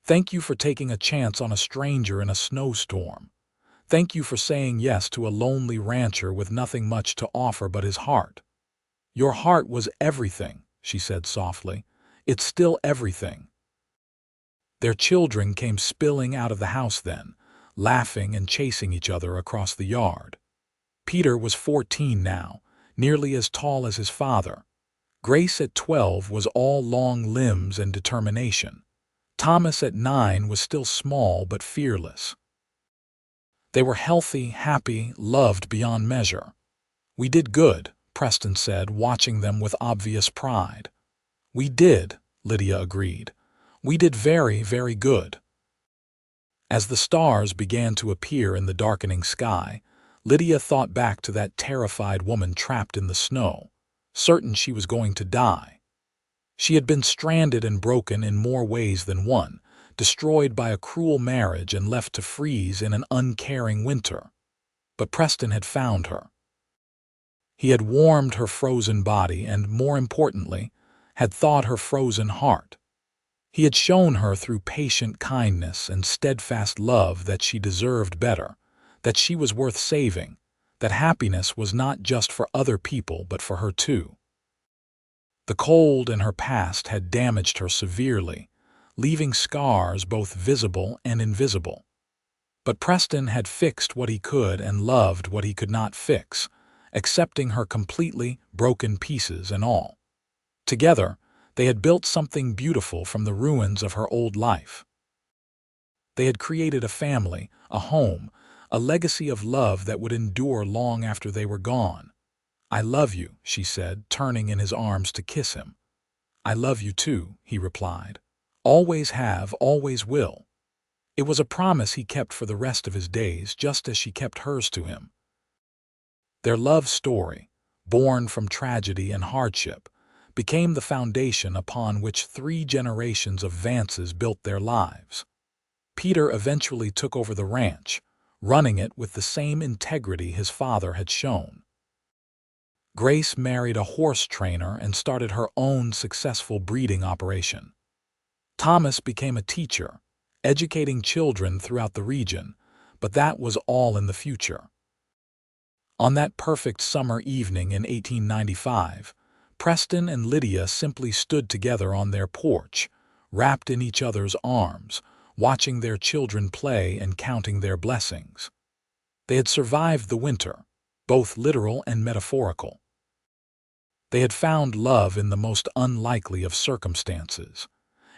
Thank you for taking a chance on a stranger in a snowstorm. Thank you for saying yes to a lonely rancher with nothing much to offer but his heart. Your heart was everything, she said softly. It's still everything. Their children came spilling out of the house then, laughing and chasing each other across the yard. Peter was 14 now, nearly as tall as his father. Grace at 12 was all long limbs and determination. Thomas at 9 was still small but fearless. They were healthy, happy, loved beyond measure. We did good, Preston said, watching them with obvious pride. We did, Lydia agreed. We did very, very good. As the stars began to appear in the darkening sky, Lydia thought back to that terrified woman trapped in the snow, certain she was going to die. She had been stranded and broken in more ways than one, destroyed by a cruel marriage and left to freeze in an uncaring winter. But Preston had found her. He had warmed her frozen body and, more importantly, had thawed her frozen heart. He had shown her through patient kindness and steadfast love that she deserved better, that she was worth saving, that happiness was not just for other people but for her too. The cold in her past had damaged her severely, leaving scars both visible and invisible. But Preston had fixed what he could and loved what he could not fix, accepting her completely, broken pieces and all. Together, they had built something beautiful from the ruins of her old life. They had created a family, a home, a legacy of love that would endure long after they were gone. I love you, she said, turning in his arms to kiss him. I love you too, he replied. Always have, always will. It was a promise he kept for the rest of his days, just as she kept hers to him. Their love story, born from tragedy and hardship, became the foundation upon which 3 generations of Vances built their lives. Peter eventually took over the ranch, running it with the same integrity his father had shown. Grace married a horse trainer and started her own successful breeding operation. Thomas became a teacher, educating children throughout the region, but that was all in the future. On that perfect summer evening in 1895, Preston and Lydia simply stood together on their porch, wrapped in each other's arms, watching their children play and counting their blessings. They had survived the winter, both literal and metaphorical. They had found love in the most unlikely of circumstances,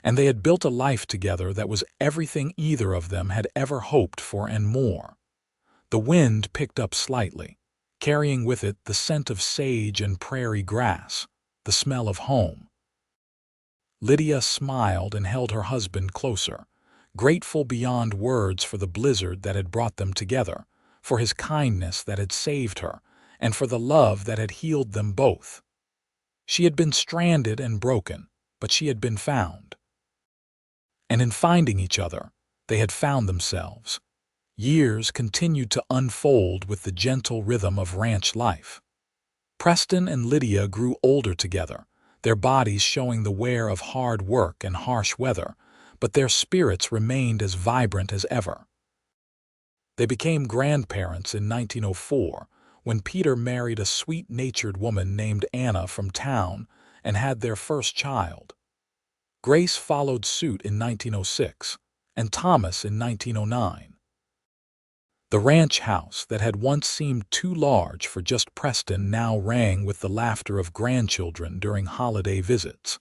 and they had built a life together that was everything either of them had ever hoped for and more. The wind picked up slightly, carrying with it the scent of sage and prairie grass, the smell of home. Lydia smiled and held her husband closer, grateful beyond words for the blizzard that had brought them together, for his kindness that had saved her, and for the love that had healed them both. She had been stranded and broken, but she had been found. And in finding each other, they had found themselves. Years continued to unfold with the gentle rhythm of ranch life. Preston and Lydia grew older together, their bodies showing the wear of hard work and harsh weather, but their spirits remained as vibrant as ever. They became grandparents in 1904, when Peter married a sweet-natured woman named Anna from town and had their first child. Grace followed suit in 1906, and Thomas in 1909. The ranch house that had once seemed too large for just Preston now rang with the laughter of grandchildren during holiday visits.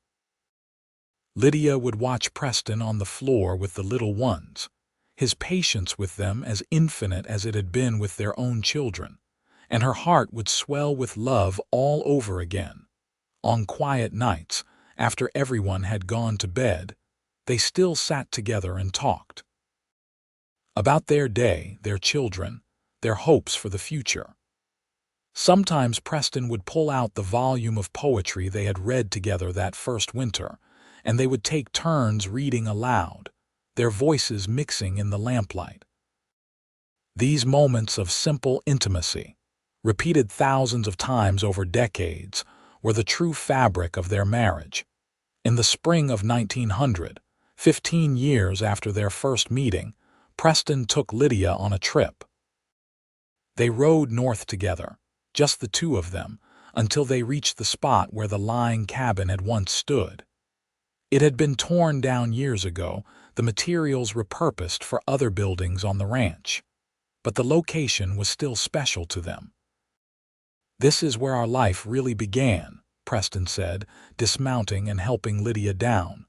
Lydia would watch Preston on the floor with the little ones, his patience with them as infinite as it had been with their own children, and her heart would swell with love all over again. On quiet nights, after everyone had gone to bed, they still sat together and talked about their day, their children, their hopes for the future. Sometimes Preston would pull out the volume of poetry they had read together that first winter, and they would take turns reading aloud, their voices mixing in the lamplight. These moments of simple intimacy, repeated thousands of times over decades, were the true fabric of their marriage. In the spring of 1900, 15 years after their first meeting, Preston took Lydia on a trip. They rode north together, just the two of them, until they reached the spot where the lying cabin had once stood. It had been torn down years ago, the materials repurposed for other buildings on the ranch, but the location was still special to them. "This is where our life really began," Preston said, dismounting and helping Lydia down.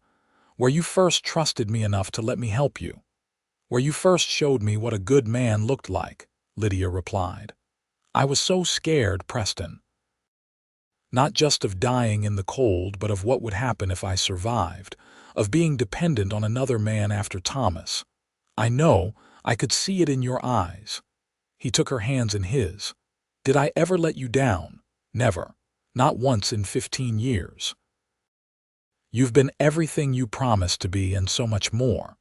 "Where you first trusted me enough to let me help you. Where you first showed me what a good man looked like," Lydia replied. "I was so scared, Preston. Not just of dying in the cold, but of what would happen if I survived, of being dependent on another man after Thomas. I could see it in your eyes." He took her hands in his. "Did I ever let you down? Never. Not once in 15 years. You've been everything you promised to be and so much more."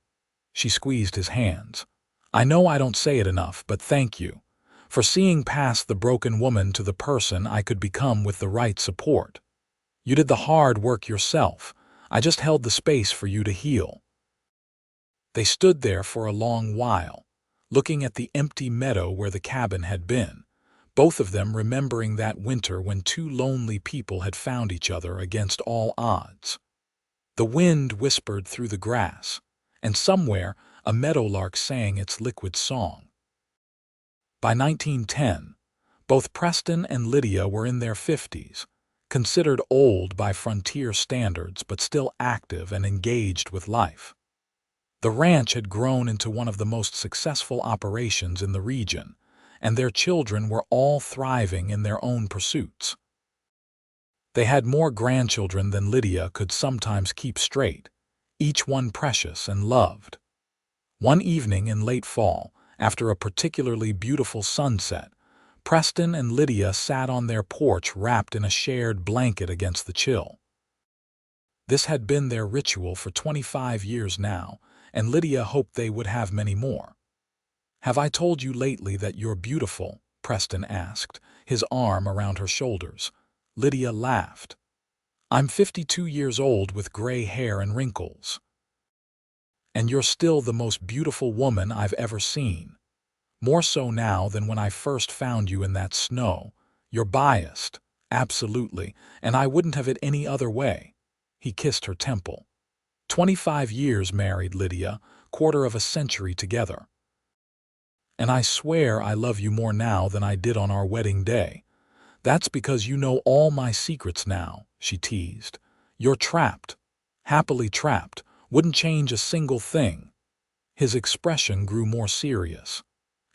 She squeezed his hands. "I know I don't say it enough, but thank you for seeing past the broken woman to the person I could become with the right support. You did the hard work yourself. I just held the space for you to heal." They stood there for a long while, looking at the empty meadow where the cabin had been, both of them remembering that winter when two lonely people had found each other against all odds. The wind whispered through the grass, and somewhere a meadowlark sang its liquid song. By 1910, both Preston and Lydia were in their 50s, considered old by frontier standards but still active and engaged with life. The ranch had grown into one of the most successful operations in the region, and their children were all thriving in their own pursuits. They had more grandchildren than Lydia could sometimes keep straight, each one precious and loved. One evening in late fall, after a particularly beautiful sunset, Preston and Lydia sat on their porch wrapped in a shared blanket against the chill. This had been their ritual for 25 years now, and Lydia hoped they would have many more. "Have I told you lately that you're beautiful?" Preston asked, his arm around her shoulders. Lydia laughed. "I'm 52 years old with gray hair and wrinkles. And you're still the most beautiful woman I've ever seen. More so now than when I first found you in that snow. You're biased, absolutely, and I wouldn't have it any other way." He kissed her temple. 25 years married, Lydia, quarter of a century together. "And I swear I love you more now than I did on our wedding day. That's because you know all my secrets now, she teased. You're trapped. Happily trapped. Wouldn't change a single thing. His expression grew more serious.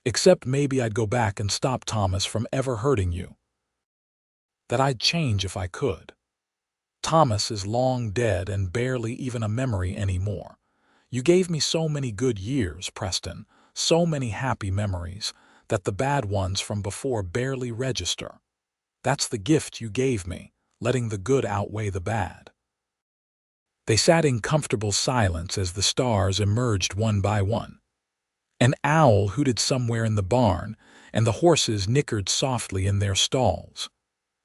Except maybe I'd go back and stop Thomas from ever hurting you. That I'd change if I could. Thomas is long dead and barely even a memory anymore. You gave me so many good years, Preston, so many happy memories, that the bad ones from before barely register. That's the gift you gave me, letting the good outweigh the bad. They sat in comfortable silence as the stars emerged one by one. An owl hooted somewhere in the barn, and the horses nickered softly in their stalls.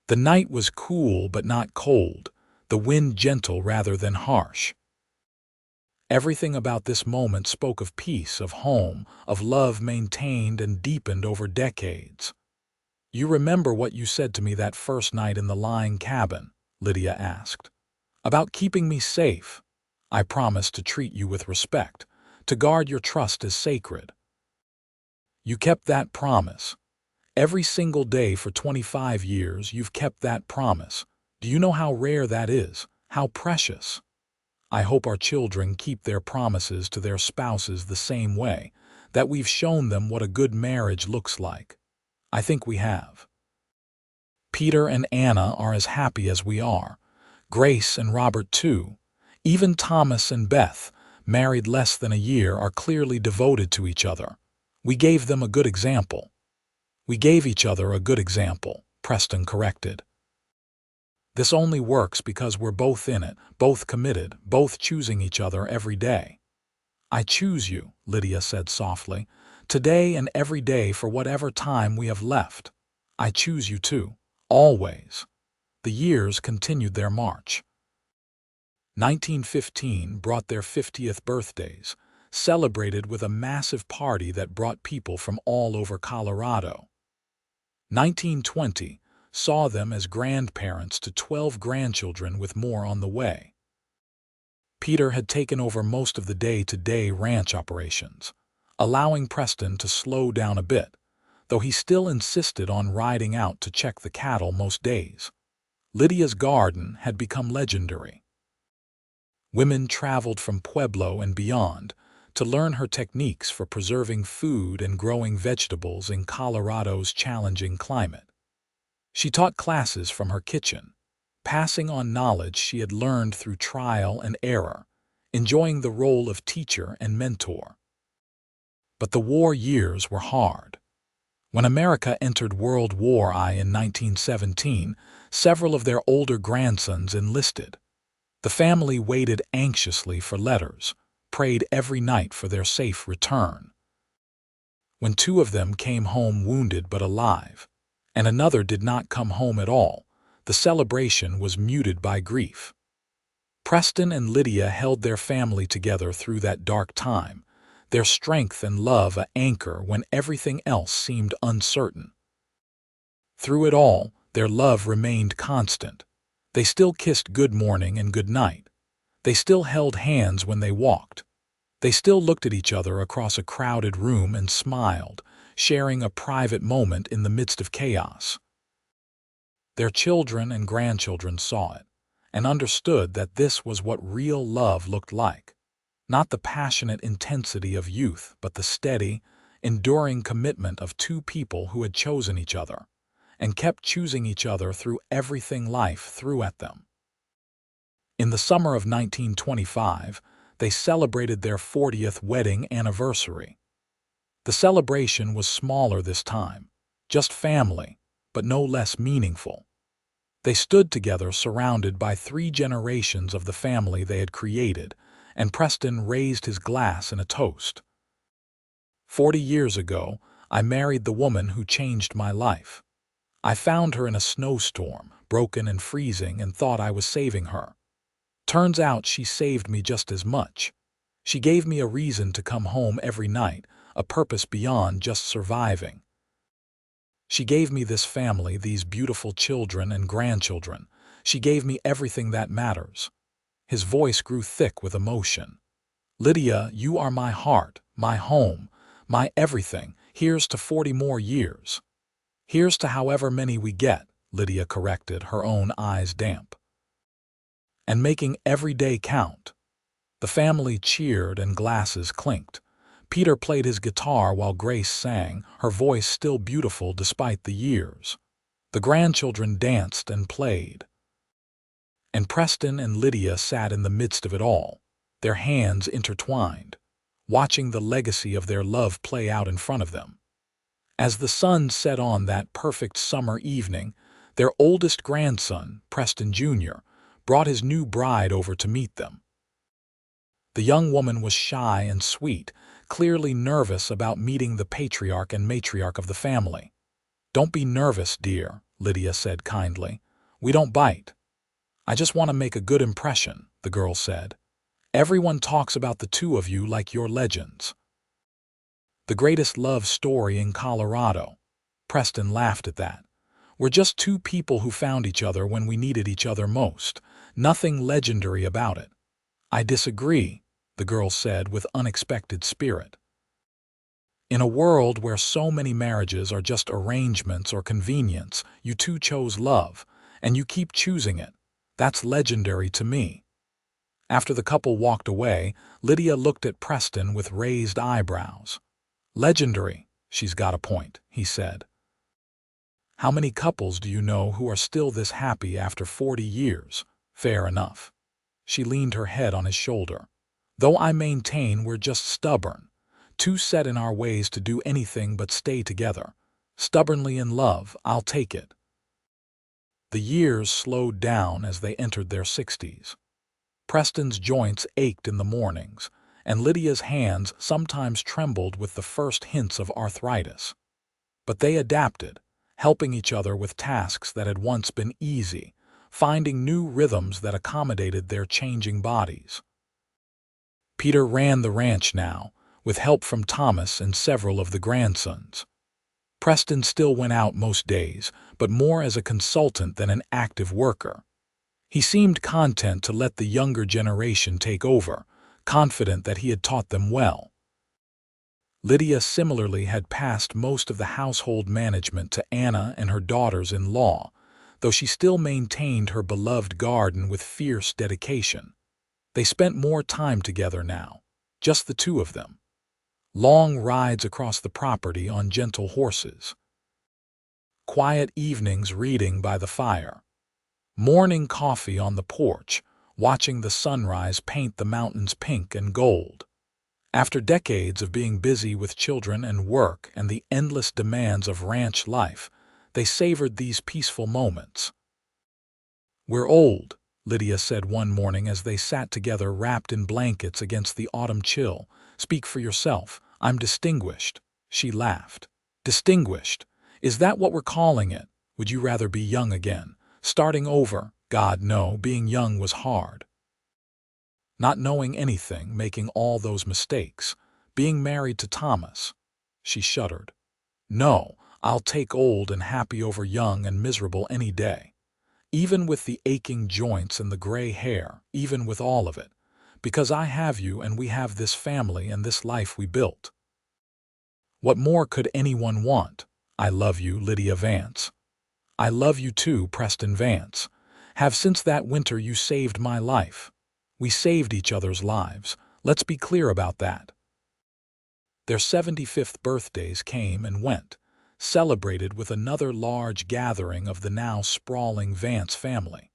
The night was cool but not cold, the wind gentle rather than harsh. Everything about this moment spoke of peace, of home, of love maintained and deepened over decades. You remember what you said to me that first night in the lying cabin? Lydia asked. About keeping me safe. I promised to treat you with respect, to guard your trust as sacred. You kept that promise. Every single day for 25 years, you've kept that promise. Do you know how rare that is? How precious? I hope our children keep their promises to their spouses the same way, that we've shown them what a good marriage looks like. I think we have. Peter and Anna are as happy as we are. Grace and Robert too. Even Thomas and Beth, married less than a year, are clearly devoted to each other. We gave them a good example. We gave each other a good example, Preston corrected. This only works because we're both in it, both committed, both choosing each other every day. I choose you, Lydia said softly, today and every day for whatever time we have left. I choose you too, always. The years continued their march. 1915 brought their 50th birthdays, celebrated with a massive party that brought people from all over Colorado. 1920 saw them as grandparents to 12 grandchildren with more on the way. Peter had taken over most of the day-to-day ranch operations, allowing Preston to slow down a bit, though he still insisted on riding out to check the cattle most days. Lydia's garden had become legendary. Women traveled from Pueblo and beyond to learn her techniques for preserving food and growing vegetables in Colorado's challenging climate. She taught classes from her kitchen, passing on knowledge she had learned through trial and error, enjoying the role of teacher and mentor. But the war years were hard. When America entered World War I in 1917, several of their older grandsons enlisted. The family waited anxiously for letters, prayed every night for their safe return. When two of them came home wounded but alive, and another did not come home at all, the celebration was muted by grief. Preston and Lydia held their family together through that dark time, their strength and love an anchor when everything else seemed uncertain. Through it all, their love remained constant. They still kissed good morning and good night. They still held hands when they walked. They still looked at each other across a crowded room and smiled, sharing a private moment in the midst of chaos. Their children and grandchildren saw it, and understood that this was what real love looked like. Not the passionate intensity of youth, but the steady, enduring commitment of two people who had chosen each other, and kept choosing each other through everything life threw at them. In the summer of 1925, they celebrated their 40th wedding anniversary. The celebration was smaller this time, just family, but no less meaningful. They stood together surrounded by 3 generations of the family they had created, and Preston raised his glass in a toast. 40 years ago, I married the woman who changed my life. I found her in a snowstorm, broken and freezing, and thought I was saving her. Turns out she saved me just as much. She gave me a reason to come home every night, a purpose beyond just surviving. She gave me this family, these beautiful children and grandchildren. She gave me everything that matters. His voice grew thick with emotion. Lydia, you are my heart, my home, my everything. Here's to 40 more years. Here's to however many we get. Lydia corrected, her own eyes damp. And making every day count. The family cheered and glasses clinked. Peter played his guitar while Grace sang, her voice still beautiful despite the years. The grandchildren danced and played. And Preston and Lydia sat in the midst of it all, their hands intertwined, watching the legacy of their love play out in front of them. As the sun set on that perfect summer evening, their oldest grandson, Preston Jr., brought his new bride over to meet them. The young woman was shy and sweet, clearly nervous about meeting the patriarch and matriarch of the family. "Don't be nervous, dear," Lydia said kindly. "We don't bite." "I just want to make a good impression," the girl said. "Everyone talks about the two of you like you're legends. The greatest love story in Colorado." Preston laughed at that. "We're just two people who found each other when we needed each other most. Nothing legendary about it." "I disagree," the girl said with unexpected spirit. "In a world where so many marriages are just arrangements or convenience, you two chose love, and you keep choosing it. That's legendary to me." After the couple walked away, Lydia looked at Preston with raised eyebrows. "Legendary, she's got a point," he said. "How many couples do you know who are still this happy after 40 years? Fair enough." She leaned her head on his shoulder. "Though I maintain we're just stubborn, too set in our ways to do anything but stay together. Stubbornly in love, I'll take it." The years slowed down as they entered their 60s. Preston's joints ached in the mornings, and Lydia's hands sometimes trembled with the first hints of arthritis. But they adapted, helping each other with tasks that had once been easy, finding new rhythms that accommodated their changing bodies. Peter ran the ranch now, with help from Thomas and several of the grandsons. Preston still went out most days, but more as a consultant than an active worker. He seemed content to let the younger generation take over, confident that he had taught them well. Lydia similarly had passed most of the household management to Anna and her daughters-in-law, though she still maintained her beloved garden with fierce dedication. They spent more time together now, just the two of them. Long rides across the property on gentle horses. Quiet evenings reading by the fire. Morning coffee on the porch, watching the sunrise paint the mountains pink and gold. After decades of being busy with children and work and the endless demands of ranch life, they savored these peaceful moments. "We're old," Lydia said one morning as they sat together wrapped in blankets against the autumn chill. "Speak for yourself. I'm distinguished." She laughed. "Distinguished? Is that what we're calling it? Would you rather be young again? Starting over?" "God, no, being young was hard. Not knowing anything, making all those mistakes. Being married to Thomas." She shuddered. "No, I'll take old and happy over young and miserable any day. Even with the aching joints and the gray hair, even with all of it. Because I have you and we have this family and this life we built. What more could anyone want? I love you, Lydia Vance. I love you too, Preston Vance. Have since that winter you saved my life. We saved each other's lives. Let's be clear about that." Their 75th birthdays came and went, celebrated with another large gathering of the now sprawling Vance family.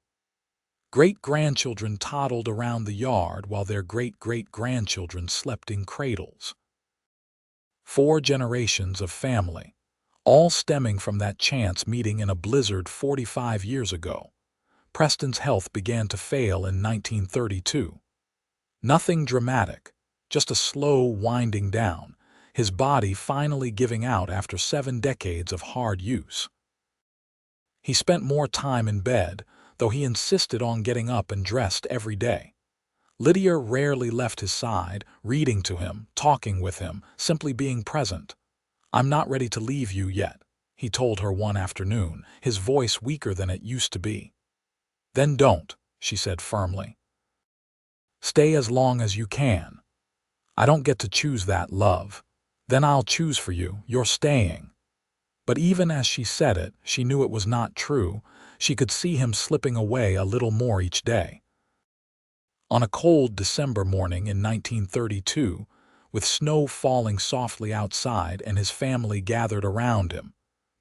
Great-grandchildren toddled around the yard while their great-great-grandchildren slept in cradles. 4 generations of family, all stemming from that chance meeting in a blizzard 45 years ago. Preston's health began to fail in 1932. Nothing dramatic, just a slow winding down, his body finally giving out after 7 decades of hard use. He spent more time in bed, though he insisted on getting up and dressed every day. Lydia rarely left his side, reading to him, talking with him, simply being present. "I'm not ready to leave you yet," he told her one afternoon, his voice weaker than it used to be. "Then don't," she said firmly. "Stay as long as you can. I don't get to choose that, love. Then I'll choose for you. You're staying." But even as she said it, she knew it was not true. She could see him slipping away a little more each day. On a cold December morning in 1932, with snow falling softly outside and his family gathered around him,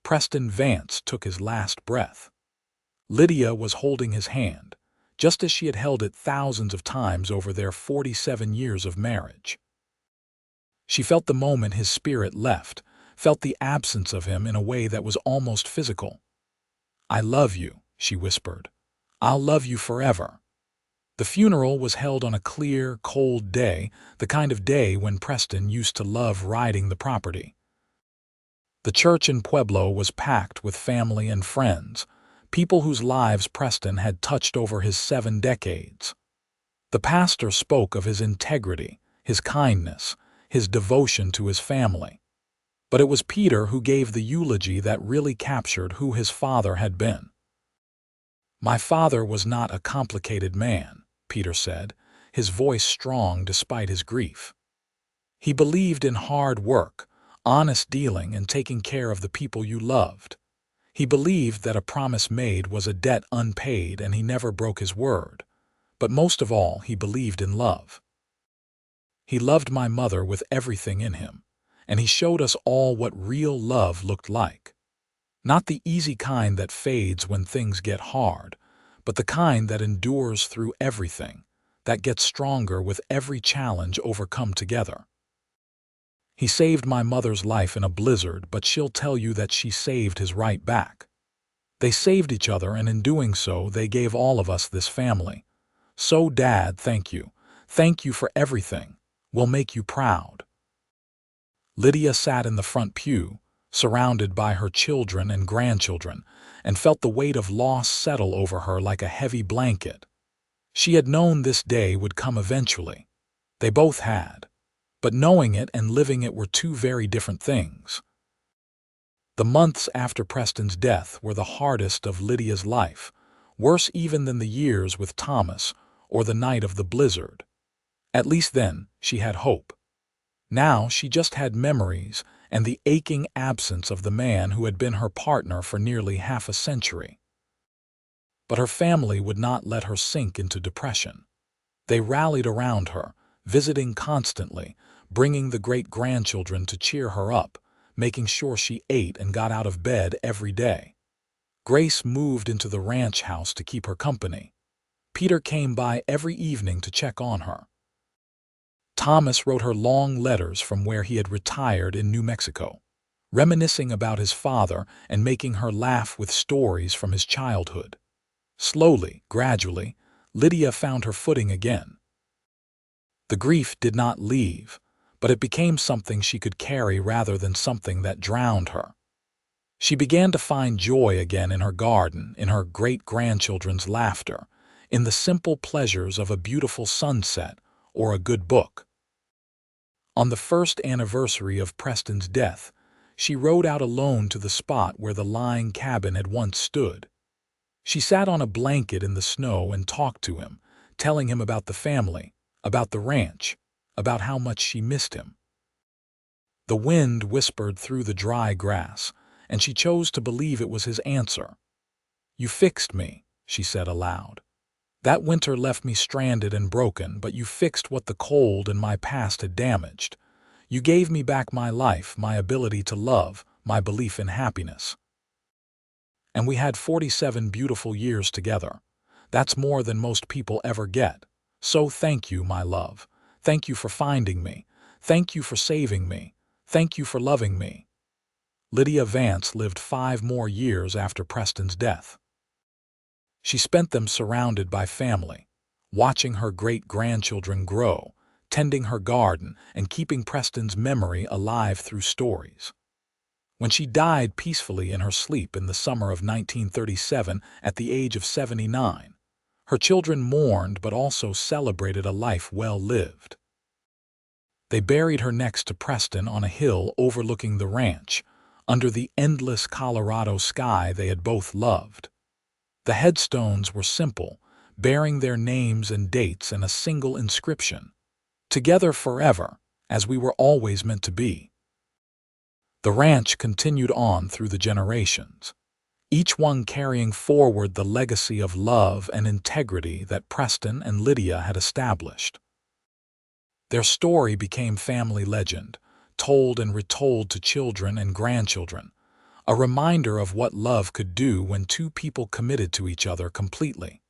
Preston Vance took his last breath. Lydia was holding his hand, just as she had held it thousands of times over their 47 years of marriage. She felt the moment his spirit left, felt the absence of him in a way that was almost physical. "I love you," she whispered. "I'll love you forever." The funeral was held on a clear, cold day, the kind of day when Preston used to love riding the property. The church in Pueblo was packed with family and friends, people whose lives Preston had touched over his 7 decades. The pastor spoke of his integrity, his kindness, his devotion to his family. But it was Peter who gave the eulogy that really captured who his father had been. "My father was not a complicated man," Peter said, his voice strong despite his grief. "He believed in hard work, honest dealing, and taking care of the people you loved. He believed that a promise made was a debt unpaid, and he never broke his word. But most of all, he believed in love. He loved my mother with everything in him, and he showed us all what real love looked like. Not the easy kind that fades when things get hard, but the kind that endures through everything, that gets stronger with every challenge overcome together. He saved my mother's life in a blizzard, but she'll tell you that she saved his right back. They saved each other, and in doing so, they gave all of us this family. So, Dad, thank you. Thank you for everything. We'll make you proud." Lydia sat in the front pew, surrounded by her children and grandchildren, and felt the weight of loss settle over her like a heavy blanket. She had known this day would come eventually. They both had. But knowing it and living it were two very different things. The months after Preston's death were the hardest of Lydia's life, worse even than the years with Thomas or the night of the blizzard. At least then she had hope. Now she just had memories and the aching absence of the man who had been her partner for nearly half a century. But her family would not let her sink into depression. They rallied around her, visiting constantly, bringing the great-grandchildren to cheer her up, making sure she ate and got out of bed every day. Grace moved into the ranch house to keep her company. Peter came by every evening to check on her. Thomas wrote her long letters from where he had retired in New Mexico, reminiscing about his father and making her laugh with stories from his childhood. Slowly, gradually, Lydia found her footing again. The grief did not leave, but it became something she could carry rather than something that drowned her. She began to find joy again in her garden, in her great-grandchildren's laughter, in the simple pleasures of a beautiful sunset or a good book. On the first anniversary of Preston's death, she rode out alone to the spot where the lying cabin had once stood. She sat on a blanket in the snow and talked to him, telling him about the family, about the ranch, about how much she missed him. The wind whispered through the dry grass, and she chose to believe it was his answer. "You fixed me," she said aloud. "That winter left me stranded and broken, but you fixed what the cold and my past had damaged. You gave me back my life, my ability to love, my belief in happiness. And we had 47 beautiful years together. That's more than most people ever get. So thank you, my love. Thank you for finding me. Thank you for saving me. Thank you for loving me." Lydia Vance lived 5 more years after Preston's death. She spent them surrounded by family, watching her great-grandchildren grow, tending her garden, and keeping Preston's memory alive through stories. When she died peacefully in her sleep in the summer of 1937 at the age of 79, her children mourned but also celebrated a life well lived. They buried her next to Preston on a hill overlooking the ranch, under the endless Colorado sky they had both loved. The headstones were simple, bearing their names and dates and a single inscription: "Together forever, as we were always meant to be." The ranch continued on through the generations, each one carrying forward the legacy of love and integrity that Preston and Lydia had established. Their story became family legend, told and retold to children and grandchildren, a reminder of what love could do when two people committed to each other completely.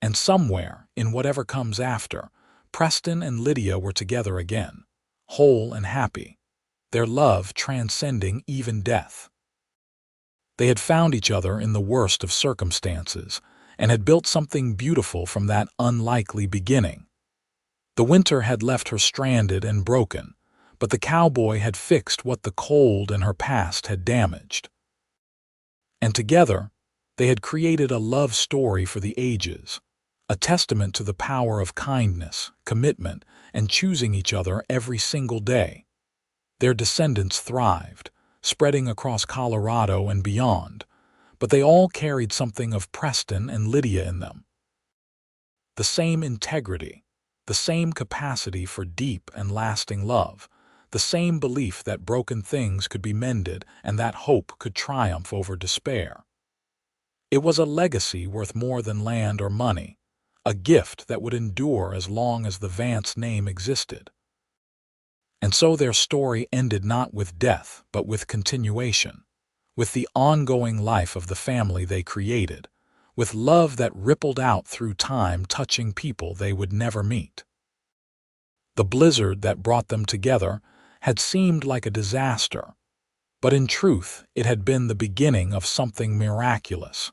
And somewhere, in whatever comes after, Preston and Lydia were together again, whole and happy, their love transcending even death. They had found each other in the worst of circumstances and had built something beautiful from that unlikely beginning. The winter had left her stranded and broken, but the cowboy had fixed what the cold in her past had damaged. And together, they had created a love story for the ages, a testament to the power of kindness, commitment, and choosing each other every single day. Their descendants thrived, spreading across Colorado and beyond, but they all carried something of Preston and Lydia in them. The same integrity, the same capacity for deep and lasting love, the same belief that broken things could be mended and that hope could triumph over despair. It was a legacy worth more than land or money, a gift that would endure as long as the Vance name existed. And so their story ended not with death, but with continuation, with the ongoing life of the family they created, with love that rippled out through time, touching people they would never meet. The blizzard that brought them together had seemed like a disaster, but in truth it had been the beginning of something miraculous.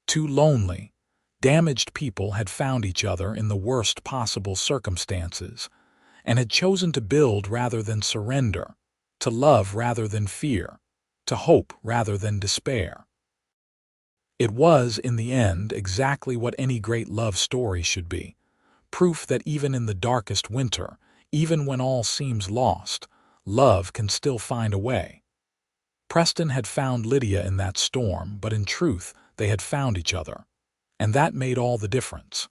Two lonely, damaged people had found each other in the worst possible circumstances and had chosen to build rather than surrender, to love rather than fear, to hope rather than despair. It was, in the end, exactly what any great love story should be, proof that even in the darkest winter, even when all seems lost, love can still find a way. Preston had found Lydia in that storm, but in truth, they had found each other, and that made all the difference.